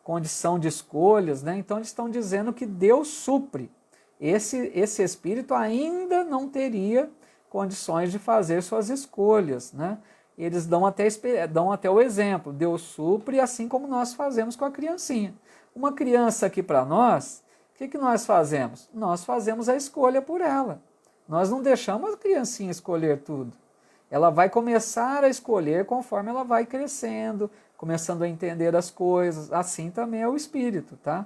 condição de escolhas, né? Então eles estão dizendo que Deus supre. Esse espírito ainda não teria condições de fazer suas escolhas, né? Eles dão até o exemplo, Deus supre assim como nós fazemos com a criancinha. Uma criança aqui para nós, o que nós fazemos? Nós fazemos a escolha por ela. Nós não deixamos a criancinha escolher tudo. Ela vai começar a escolher conforme ela vai crescendo, começando a entender as coisas. Assim também é o espírito, tá?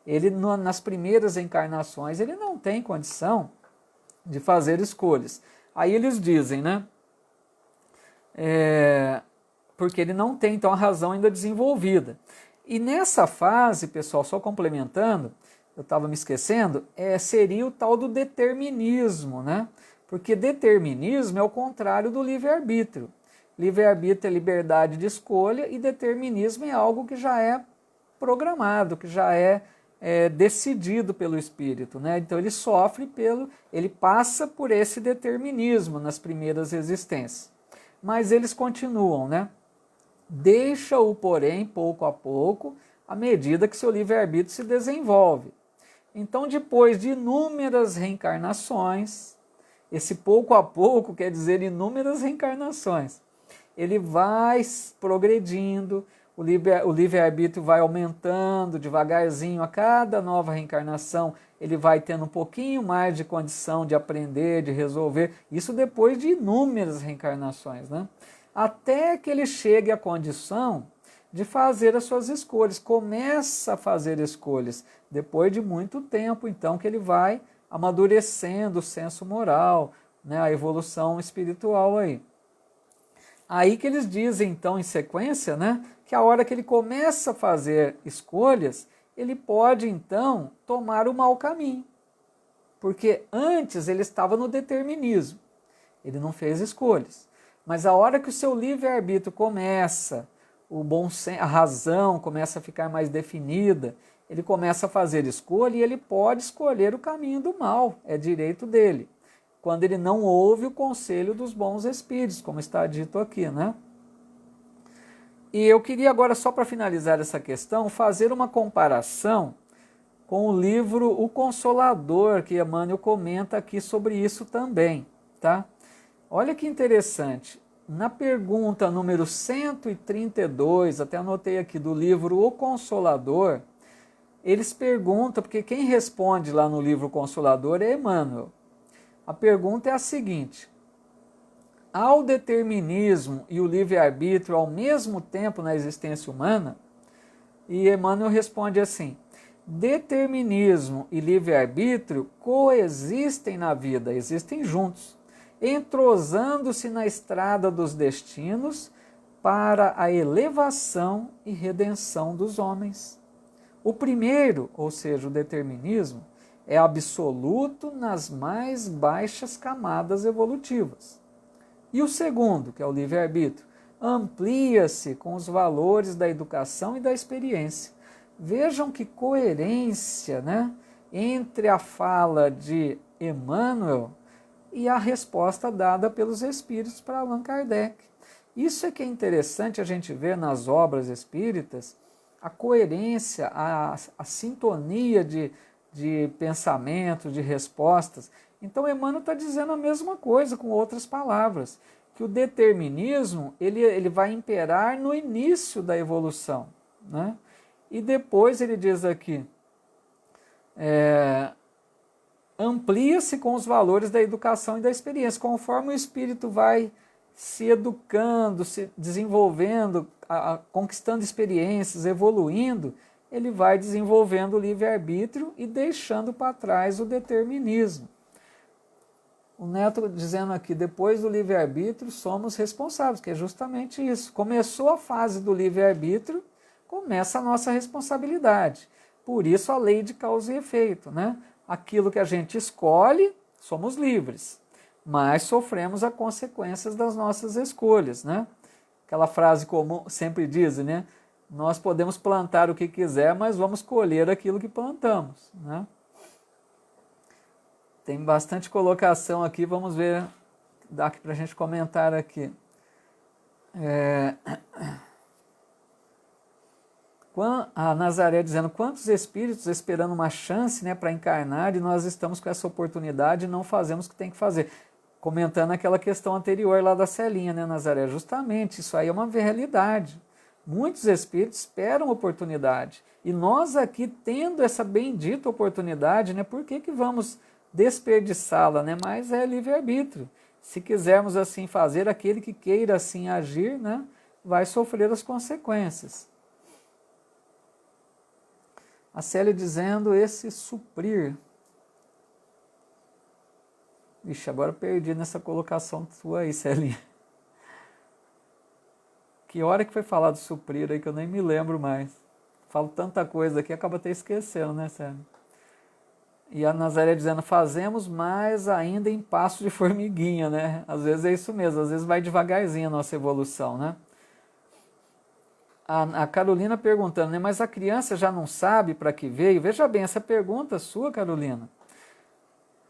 Ele, nas primeiras encarnações, ele não tem condição de fazer escolhas. Aí eles dizem, né? Porque ele não tem, então, a razão ainda desenvolvida. E nessa fase, pessoal, só complementando, eu estava me esquecendo, seria o tal do determinismo, né? Porque determinismo é o contrário do livre-arbítrio. Livre-arbítrio é liberdade de escolha e determinismo é algo que já é programado, que já é decidido pelo espírito, né? Então ele passa por esse determinismo nas primeiras existências. Mas eles continuam, né? Deixa-o, porém, pouco a pouco, à medida que seu livre-arbítrio se desenvolve. Então, depois de inúmeras reencarnações, esse pouco a pouco quer dizer inúmeras reencarnações, ele vai progredindo, o livre-arbítrio vai aumentando devagarzinho, a cada nova reencarnação ele vai tendo um pouquinho mais de condição de aprender, de resolver, isso depois de inúmeras reencarnações, né? Até que ele chegue à condição de fazer as suas escolhas, começa a fazer escolhas, depois de muito tempo, então, que ele vai amadurecendo o senso moral, né, a evolução espiritual aí. Aí que eles dizem, então, em sequência, né, que a hora que ele começa a fazer escolhas, ele pode, então, tomar o mau caminho. Porque antes ele estava no determinismo, ele não fez escolhas. Mas a hora que o seu livre-arbítrio começa, a razão começa a ficar mais definida, ele começa a fazer escolha e ele pode escolher o caminho do mal, é direito dele, quando ele não ouve o conselho dos bons espíritos, como está dito aqui, né? E eu queria agora, só para finalizar essa questão, fazer uma comparação com o livro O Consolador, que Emmanuel comenta aqui sobre isso também, tá? Olha que interessante, na pergunta número 132, até anotei aqui do livro O Consolador, eles perguntam, porque quem responde lá no livro O Consolador é Emmanuel. A pergunta é a seguinte: há o determinismo e o livre-arbítrio ao mesmo tempo na existência humana? E Emmanuel responde assim: determinismo e livre-arbítrio coexistem na vida, existem juntos, entrosando-se na estrada dos destinos para a elevação e redenção dos homens. O primeiro, ou seja, o determinismo, é absoluto nas mais baixas camadas evolutivas. E o segundo, que é o livre-arbítrio, amplia-se com os valores da educação e da experiência. Vejam que coerência, né, entre a fala de Emmanuel e a resposta dada pelos espíritos para Allan Kardec. Isso é que é interessante a gente ver nas obras espíritas, a coerência, a sintonia de pensamentos, de respostas. Então Emmanuel está dizendo a mesma coisa com outras palavras, que o determinismo ele vai imperar no início da evolução, né? E depois ele diz aqui, amplia-se com os valores da educação e da experiência, conforme o espírito vai se educando, se desenvolvendo, conquistando experiências, evoluindo, ele vai desenvolvendo o livre-arbítrio e deixando para trás o determinismo. O Neto dizendo aqui, depois do livre-arbítrio somos responsáveis, que é justamente isso. Começou a fase do livre-arbítrio, começa a nossa responsabilidade. Por isso a lei de causa e efeito, né? Aquilo que a gente escolhe, somos livres, mas sofremos as consequências das nossas escolhas, né? Aquela frase comum sempre dizem, né? Nós podemos plantar o que quiser, mas vamos colher aquilo que plantamos, né? Tem bastante colocação aqui, vamos ver, dá aqui para a gente comentar aqui. A Nazaré dizendo, quantos espíritos esperando uma chance, né, para encarnar, e nós estamos com essa oportunidade e não fazemos o que tem que fazer. Comentando aquela questão anterior lá da Celinha, né, Nazaré? Justamente, isso aí é uma realidade. Muitos espíritos esperam oportunidade. E nós aqui, tendo essa bendita oportunidade, né, por que vamos desperdiçá-la, né? Mas é livre-arbítrio. Se quisermos assim fazer, aquele que queira assim agir, né, vai sofrer as consequências. A Célia dizendo esse suprir. Ixi, agora perdi nessa colocação sua aí, Celinha. Que hora que foi falado suprir aí que eu nem me lembro mais. Falo tanta coisa aqui, acaba até esquecendo, né, Célia? E a Nazaré dizendo, fazemos mais ainda em passo de formiguinha, né? Às vezes é isso mesmo, às vezes vai devagarzinho a nossa evolução, né? A Carolina perguntando, né? Mas a criança já não sabe para que veio? Veja bem, essa pergunta sua, Carolina.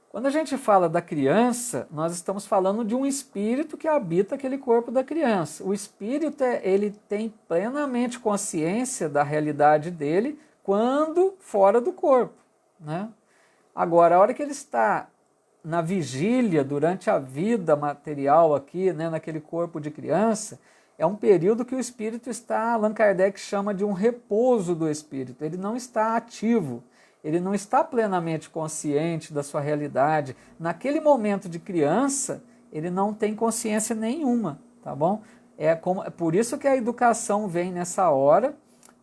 Quando a gente fala da criança, nós estamos falando de um espírito que habita aquele corpo da criança. O espírito, ele tem plenamente consciência da realidade dele quando fora do corpo, né? Agora, a hora que ele está na vigília, durante a vida material aqui, né, naquele corpo de criança, é um período que o espírito está, Allan Kardec chama de um repouso do espírito. Ele não está ativo, ele não está plenamente consciente da sua realidade. Naquele momento de criança, ele não tem consciência nenhuma, tá bom? É por isso que a educação vem nessa hora,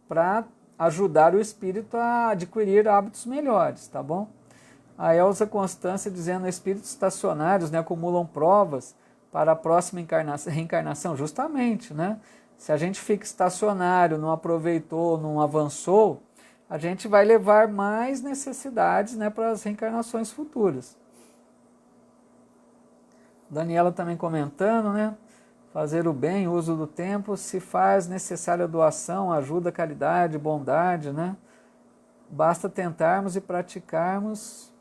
para ajudar o espírito a adquirir hábitos melhores, tá bom? A Elza Constância dizendo, espíritos estacionários, né, acumulam provas para a próxima reencarnação, justamente, né? Se a gente fica estacionário, não aproveitou, não avançou, a gente vai levar mais necessidades, né, para as reencarnações futuras. Daniela também comentando, né? Fazer o bem, uso do tempo, se faz necessária doação, ajuda, caridade, bondade, né? Basta tentarmos e praticarmos.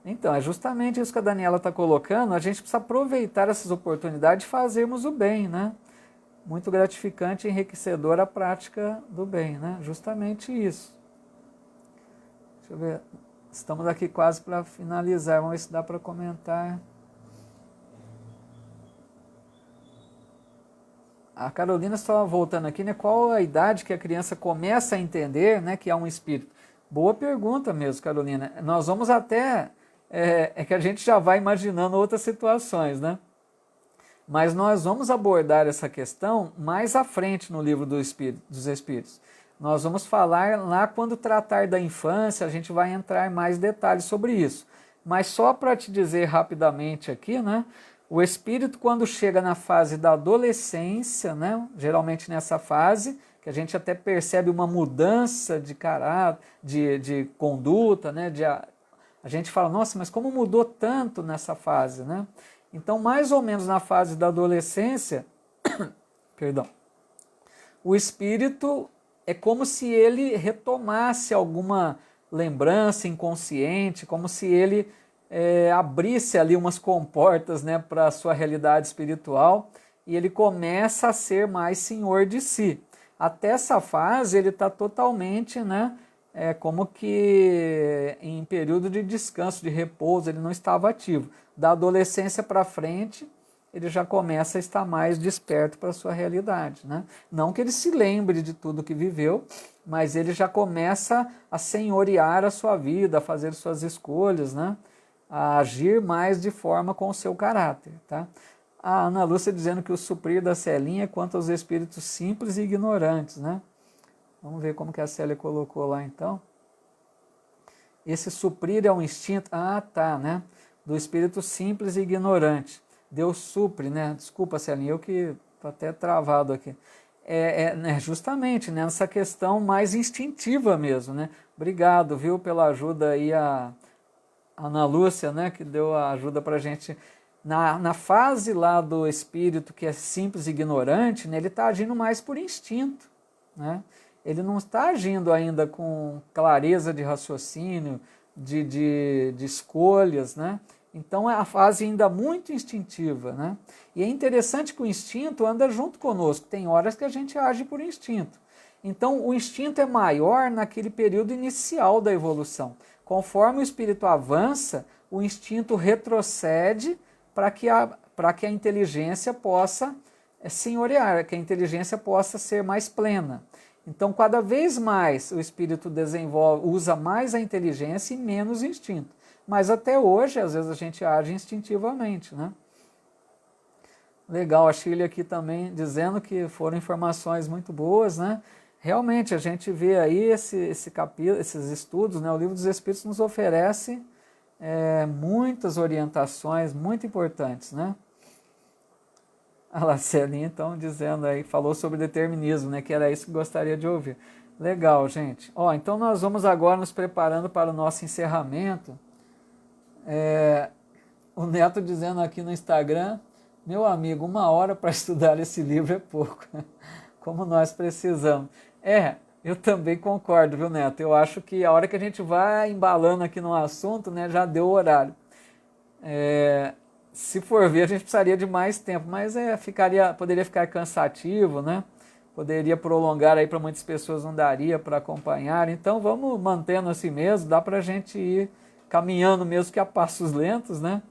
Então, é justamente isso que a Daniela está colocando, a gente precisa aproveitar essas oportunidades e fazermos o bem, né? Muito gratificante e enriquecedor a prática do bem, né? Justamente isso. Deixa eu ver, estamos aqui quase para finalizar, vamos ver se dá para comentar. A Carolina estava voltando aqui, né? Qual a idade que a criança começa a entender, né, que há um espírito? Boa pergunta mesmo, Carolina. Nós vamos até... É que a gente já vai imaginando outras situações, né? Mas nós vamos abordar essa questão mais à frente no livro dos Espíritos. Nós vamos falar lá quando tratar da infância, a gente vai entrar em mais detalhes sobre isso. Mas só para te dizer rapidamente aqui, né? O espírito, quando chega na fase da adolescência, né? Geralmente nessa fase, que a gente até percebe uma mudança de caráter, de conduta, né? A gente fala, nossa, mas como mudou tanto nessa fase, né? Então, mais ou menos na fase da adolescência, perdão, o espírito é como se ele retomasse alguma lembrança inconsciente, como se ele abrisse ali umas comportas, né, para a sua realidade espiritual, e ele começa a ser mais senhor de si. Até essa fase ele está totalmente, né, como que em período de descanso, de repouso, ele não estava ativo. Da adolescência para frente, ele já começa a estar mais desperto para a sua realidade, né? Não que ele se lembre de tudo que viveu, mas ele já começa a senhorear a sua vida, a fazer suas escolhas, né? A agir mais de forma com o seu caráter, tá? A Ana Lúcia dizendo que o suprir da Celinha é quanto aos espíritos simples e ignorantes, né? Vamos ver como que a Célia colocou lá então. Esse suprir é um instinto. Ah, tá, né? do espírito simples e ignorante. Deus supre, né? Desculpa, Celinha, eu que estou até travado aqui. Né, justamente nessa questão mais instintiva mesmo, né? Obrigado, viu, pela ajuda aí a Ana Lúcia, né, que deu a ajuda para a gente. Na fase lá do espírito que é simples e ignorante, né, ele está agindo mais por instinto, né? Ele não está agindo ainda com clareza de raciocínio, de escolhas, né? Então é a fase ainda muito instintiva, né? E é interessante que o instinto anda junto conosco. Tem horas que a gente age por instinto. Então o instinto é maior naquele período inicial da evolução. Conforme o espírito avança, o instinto retrocede para que a inteligência possa senhorear, que a inteligência possa ser mais plena. Então, cada vez mais o espírito usa mais a inteligência e menos o instinto. Mas até hoje, às vezes, a gente age instintivamente, né? Legal, a Shirley aqui também dizendo que foram informações muito boas, né? Realmente, a gente vê aí esse capítulo, esses estudos, né? O Livro dos Espíritos nos oferece muitas orientações muito importantes, né? A Lacelinha, então, dizendo aí, falou sobre determinismo, né? Que era isso que gostaria de ouvir. Legal, gente. Ó, então nós vamos agora nos preparando para o nosso encerramento. O Neto dizendo aqui no Instagram, meu amigo, 1 hora para estudar esse livro é pouco. Como nós precisamos. Eu também concordo, viu, Neto? Eu acho que a hora que a gente vai embalando aqui no assunto, né, já deu o horário. Se for ver, a gente precisaria de mais tempo, mas poderia ficar cansativo, né? Poderia prolongar aí para muitas pessoas, não daria para acompanhar. Então vamos mantendo assim mesmo, dá para a gente ir caminhando mesmo que a passos lentos, né?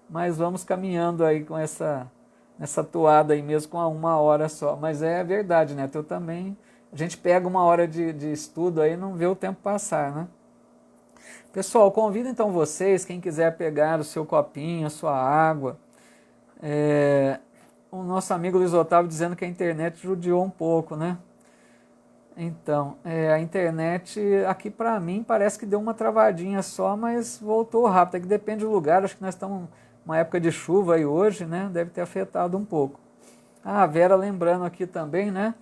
Mas vamos caminhando aí com nessa toada aí mesmo com 1 hora só. Mas é verdade, né? Eu também, a gente pega 1 hora de estudo aí e não vê o tempo passar, né? Pessoal, convido então vocês, quem quiser pegar o seu copinho, a sua água. O nosso amigo Luiz Otávio dizendo que a internet judiou um pouco, né? Então, a internet aqui para mim parece que deu uma travadinha só, mas voltou rápido. É que depende do lugar, acho que nós estamos numa época de chuva aí hoje, né? Deve ter afetado um pouco. A Vera lembrando aqui também, né?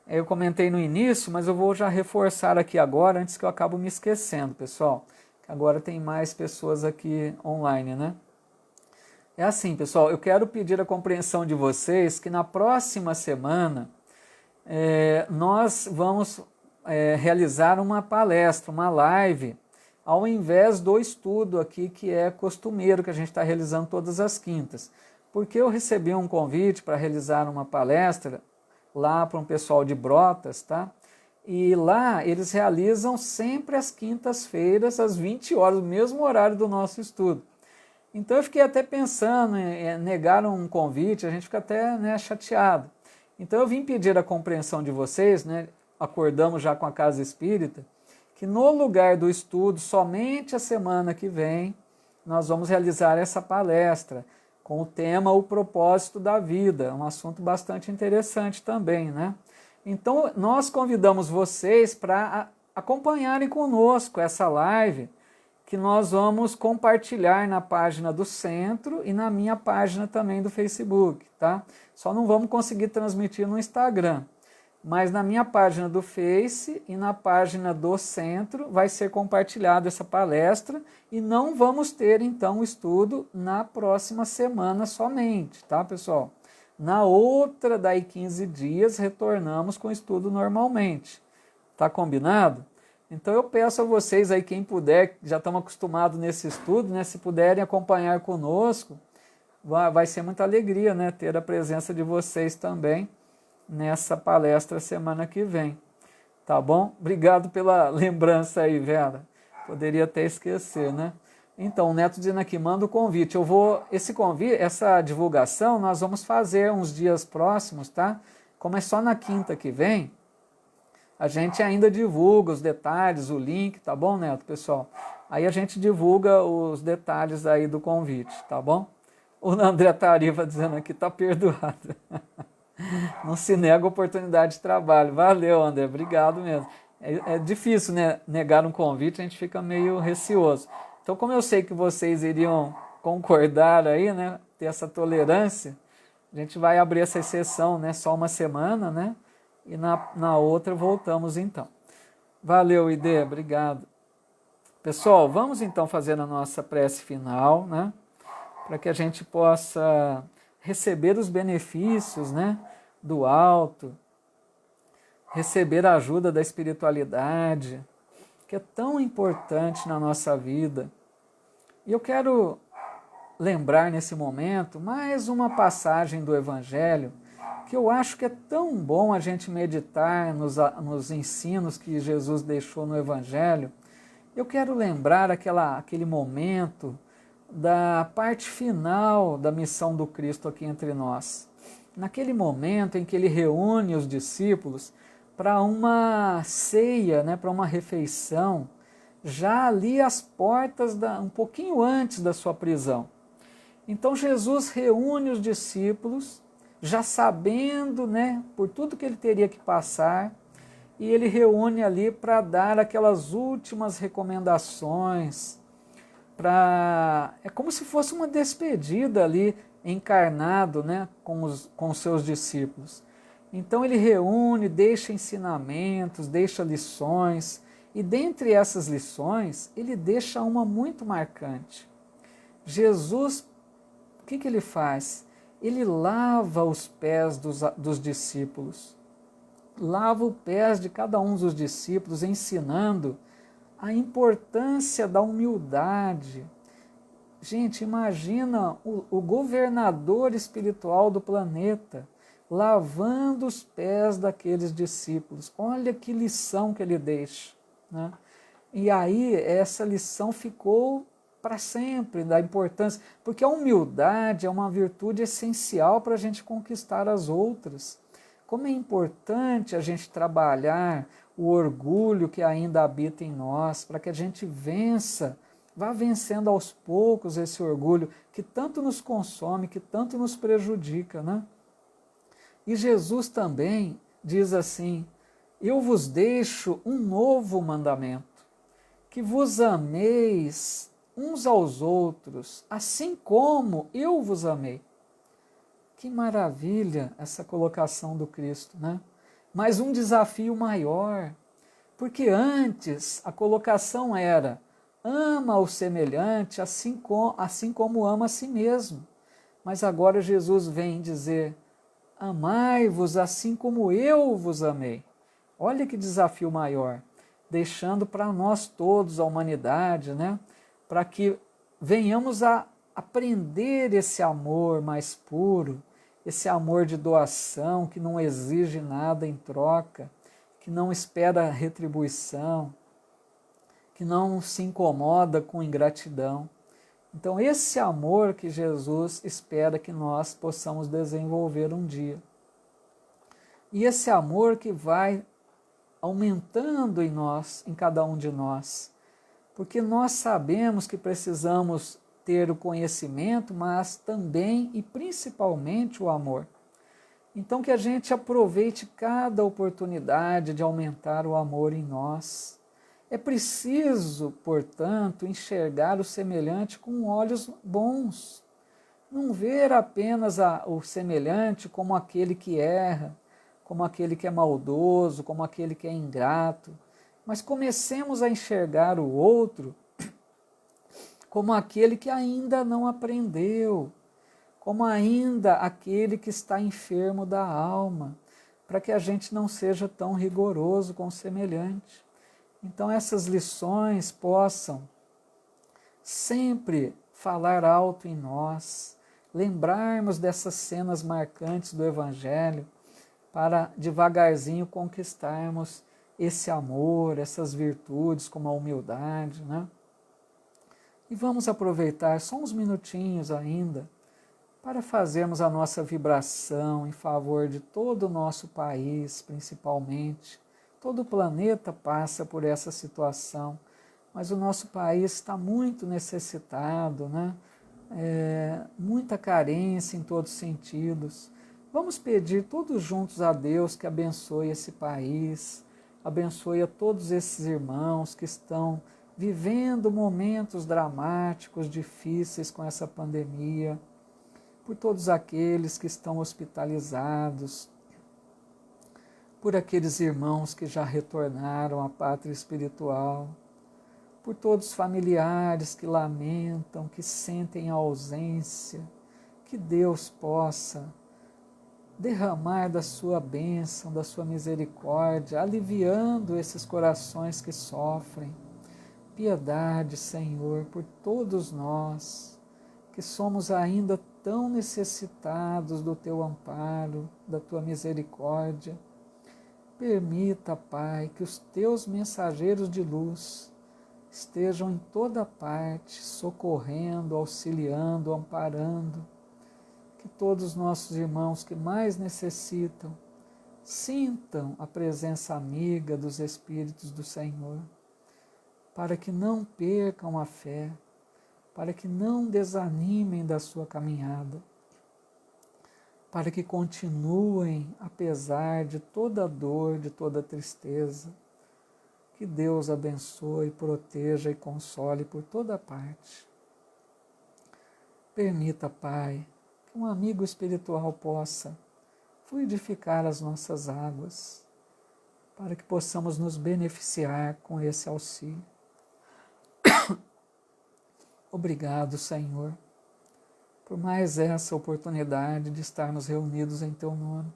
Eu comentei no início, mas eu vou já reforçar aqui agora, antes que eu acabo me esquecendo, pessoal. Agora tem mais pessoas aqui online, né? É assim, pessoal, eu quero pedir a compreensão de vocês que na próxima semana nós vamos realizar uma palestra, uma live, ao invés do estudo aqui que é costumeiro, que a gente está realizando todas as quintas. Porque eu recebi um convite para realizar uma palestra lá para um pessoal de Brotas, tá? E lá eles realizam sempre às quintas-feiras, às 20 horas, o mesmo horário do nosso estudo. Então eu fiquei até pensando em negar um convite, a gente fica até, né, chateado. Então eu vim pedir a compreensão de vocês, né, acordamos já com a Casa Espírita, que no lugar do estudo, somente a semana que vem, nós vamos realizar essa palestra com o tema O Propósito da Vida, um assunto bastante interessante também, né? Então, nós convidamos vocês para acompanharem conosco essa live que nós vamos compartilhar na página do Centro e na minha página também do Facebook, tá? Só não vamos conseguir transmitir no Instagram, mas na minha página do Face e na página do Centro vai ser compartilhada essa palestra e não vamos ter, então, o estudo na próxima semana somente, tá, pessoal? Na outra, daí 15 dias, retornamos com o estudo normalmente. Tá combinado? Então eu peço a vocês aí, quem puder, já estamos acostumados nesse estudo, né? Se puderem acompanhar conosco, vai ser muita alegria, né? Ter a presença de vocês também nessa palestra semana que vem. Tá bom? Obrigado pela lembrança aí, Vera. Poderia até esquecer, né? Então, o Neto dizendo aqui, manda o convite. Esse convite, essa divulgação, nós vamos fazer uns dias próximos, tá? Como é só na quinta que vem, a gente ainda divulga os detalhes, o link, tá bom, Neto, pessoal? Aí a gente divulga os detalhes aí do convite, tá bom? O André Tarifa dizendo aqui, tá perdoado. Não se nega oportunidade de trabalho. Valeu, André, obrigado mesmo. É difícil, né, negar um convite, a gente fica meio receoso. Então, como eu sei que vocês iriam concordar aí, né? Ter essa tolerância, a gente vai abrir essa exceção, né? Só uma semana, né? E na outra voltamos então. Valeu, Ide, obrigado. Pessoal, vamos então fazer a nossa prece final, né? Para que a gente possa receber os benefícios, né? Do alto, receber a ajuda da espiritualidade, que é tão importante na nossa vida. E eu quero lembrar nesse momento mais uma passagem do Evangelho que eu acho que é tão bom a gente meditar nos ensinos que Jesus deixou no Evangelho. Eu quero lembrar aquele momento da parte final da missão do Cristo aqui entre nós. Naquele momento em que ele reúne os discípulos para uma ceia, né, para uma refeição, já ali às portas, um pouquinho antes da sua prisão. Então Jesus reúne os discípulos, já sabendo, né, por tudo que ele teria que passar, e ele reúne ali para dar aquelas últimas recomendações, é como se fosse uma despedida ali, encarnado, né, com os seus discípulos. Então ele reúne, deixa ensinamentos, deixa lições, e dentre essas lições, ele deixa uma muito marcante. Jesus, o que ele faz? Ele lava os pés dos discípulos, lava os pés de cada um dos discípulos, ensinando a importância da humildade. Gente, imagina o governador espiritual do planeta lavando os pés daqueles discípulos. Olha que lição que ele deixa, né? E aí essa lição ficou para sempre, da importância, porque a humildade é uma virtude essencial para a gente conquistar as outras. Como é importante a gente trabalhar o orgulho que ainda habita em nós, para que a gente vá vencendo aos poucos esse orgulho que tanto nos consome, que tanto nos prejudica, né? E Jesus também diz assim: eu vos deixo um novo mandamento, que vos ameis uns aos outros, assim como eu vos amei. Que maravilha essa colocação do Cristo, né? Mas um desafio maior, porque antes a colocação era: ama o semelhante assim como ama a si mesmo. Mas agora Jesus vem dizer: amai-vos assim como eu vos amei. Olha que desafio maior, deixando para nós todos, a humanidade, né? Para que venhamos a aprender esse amor mais puro, esse amor de doação que não exige nada em troca, que não espera retribuição, que não se incomoda com ingratidão. Então, esse amor que Jesus espera que nós possamos desenvolver um dia. E esse amor que vai aumentando em nós, em cada um de nós, porque nós sabemos que precisamos ter o conhecimento, mas também e principalmente o amor. Então que a gente aproveite cada oportunidade de aumentar o amor em nós. É preciso, portanto, enxergar o semelhante com olhos bons. Não ver apenas o semelhante como aquele que erra, como aquele que é maldoso, como aquele que é ingrato, mas comecemos a enxergar o outro como aquele que ainda não aprendeu, como ainda aquele que está enfermo da alma, para que a gente não seja tão rigoroso com o semelhante. Então essas lições possam sempre falar alto em nós, lembrarmos dessas cenas marcantes do Evangelho, para devagarzinho conquistarmos esse amor, essas virtudes como a humildade, né? E vamos aproveitar só uns minutinhos ainda para fazermos a nossa vibração em favor de todo o nosso país, principalmente. Todo o planeta passa por essa situação, mas o nosso país está muito necessitado, né? Muita carência em todos os sentidos. Vamos pedir todos juntos a Deus que abençoe esse país, abençoe a todos esses irmãos que estão vivendo momentos dramáticos, difíceis com essa pandemia, por todos aqueles que estão hospitalizados, por aqueles irmãos que já retornaram à pátria espiritual, por todos os familiares que lamentam, que sentem a ausência, que Deus possa derramar da sua bênção, da sua misericórdia, aliviando esses corações que sofrem. Piedade, Senhor, por todos nós, que somos ainda tão necessitados do Teu amparo, da Tua misericórdia. Permita, Pai, que os Teus mensageiros de luz estejam em toda parte, socorrendo, auxiliando, amparando, que todos os nossos irmãos que mais necessitam sintam a presença amiga dos Espíritos do Senhor, para que não percam a fé, para que não desanimem da sua caminhada, para que continuem apesar de toda dor, de toda tristeza. Que Deus abençoe, proteja e console por toda parte. Permita, Pai, que um amigo espiritual possa fluidificar as nossas águas, para que possamos nos beneficiar com esse auxílio. Obrigado, Senhor, por mais essa oportunidade de estarmos reunidos em Teu nome,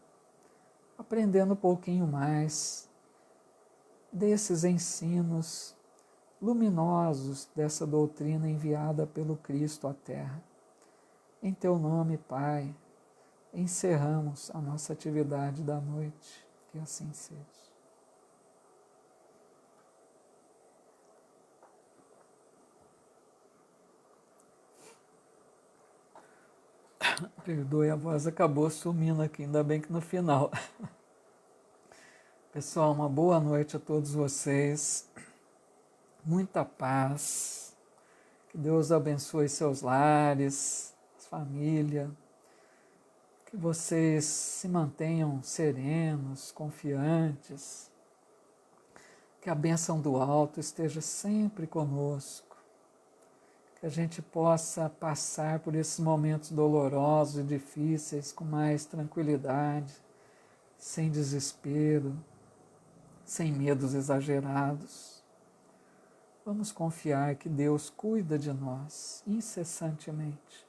aprendendo um pouquinho mais desses ensinos luminosos dessa doutrina enviada pelo Cristo à Terra. Em Teu nome, Pai, encerramos a nossa atividade da noite. Que assim seja. Perdoe, a voz acabou sumindo aqui, ainda bem que no final. Pessoal, uma boa noite a todos vocês. Muita paz. Que Deus abençoe seus lares, família. Que vocês se mantenham serenos, confiantes. Que a bênção do alto esteja sempre conosco. Que a gente possa passar por esses momentos dolorosos e difíceis com mais tranquilidade, sem desespero, sem medos exagerados. Vamos confiar que Deus cuida de nós incessantemente.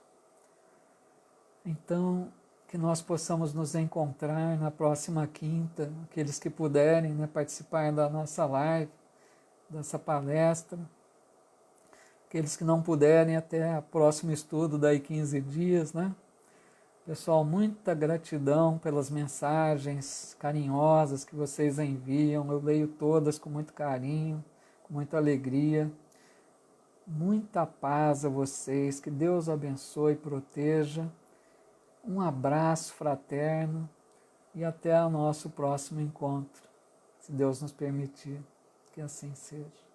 Então, que nós possamos nos encontrar na próxima quinta, aqueles que puderem, participar da nossa live, dessa palestra. Aqueles que não puderem, até o próximo estudo, daí 15 dias, Pessoal, muita gratidão pelas mensagens carinhosas que vocês enviam. Eu leio todas com muito carinho, com muita alegria. Muita paz a vocês, que Deus abençoe e proteja. Um abraço fraterno e até o nosso próximo encontro, se Deus nos permitir, que assim seja.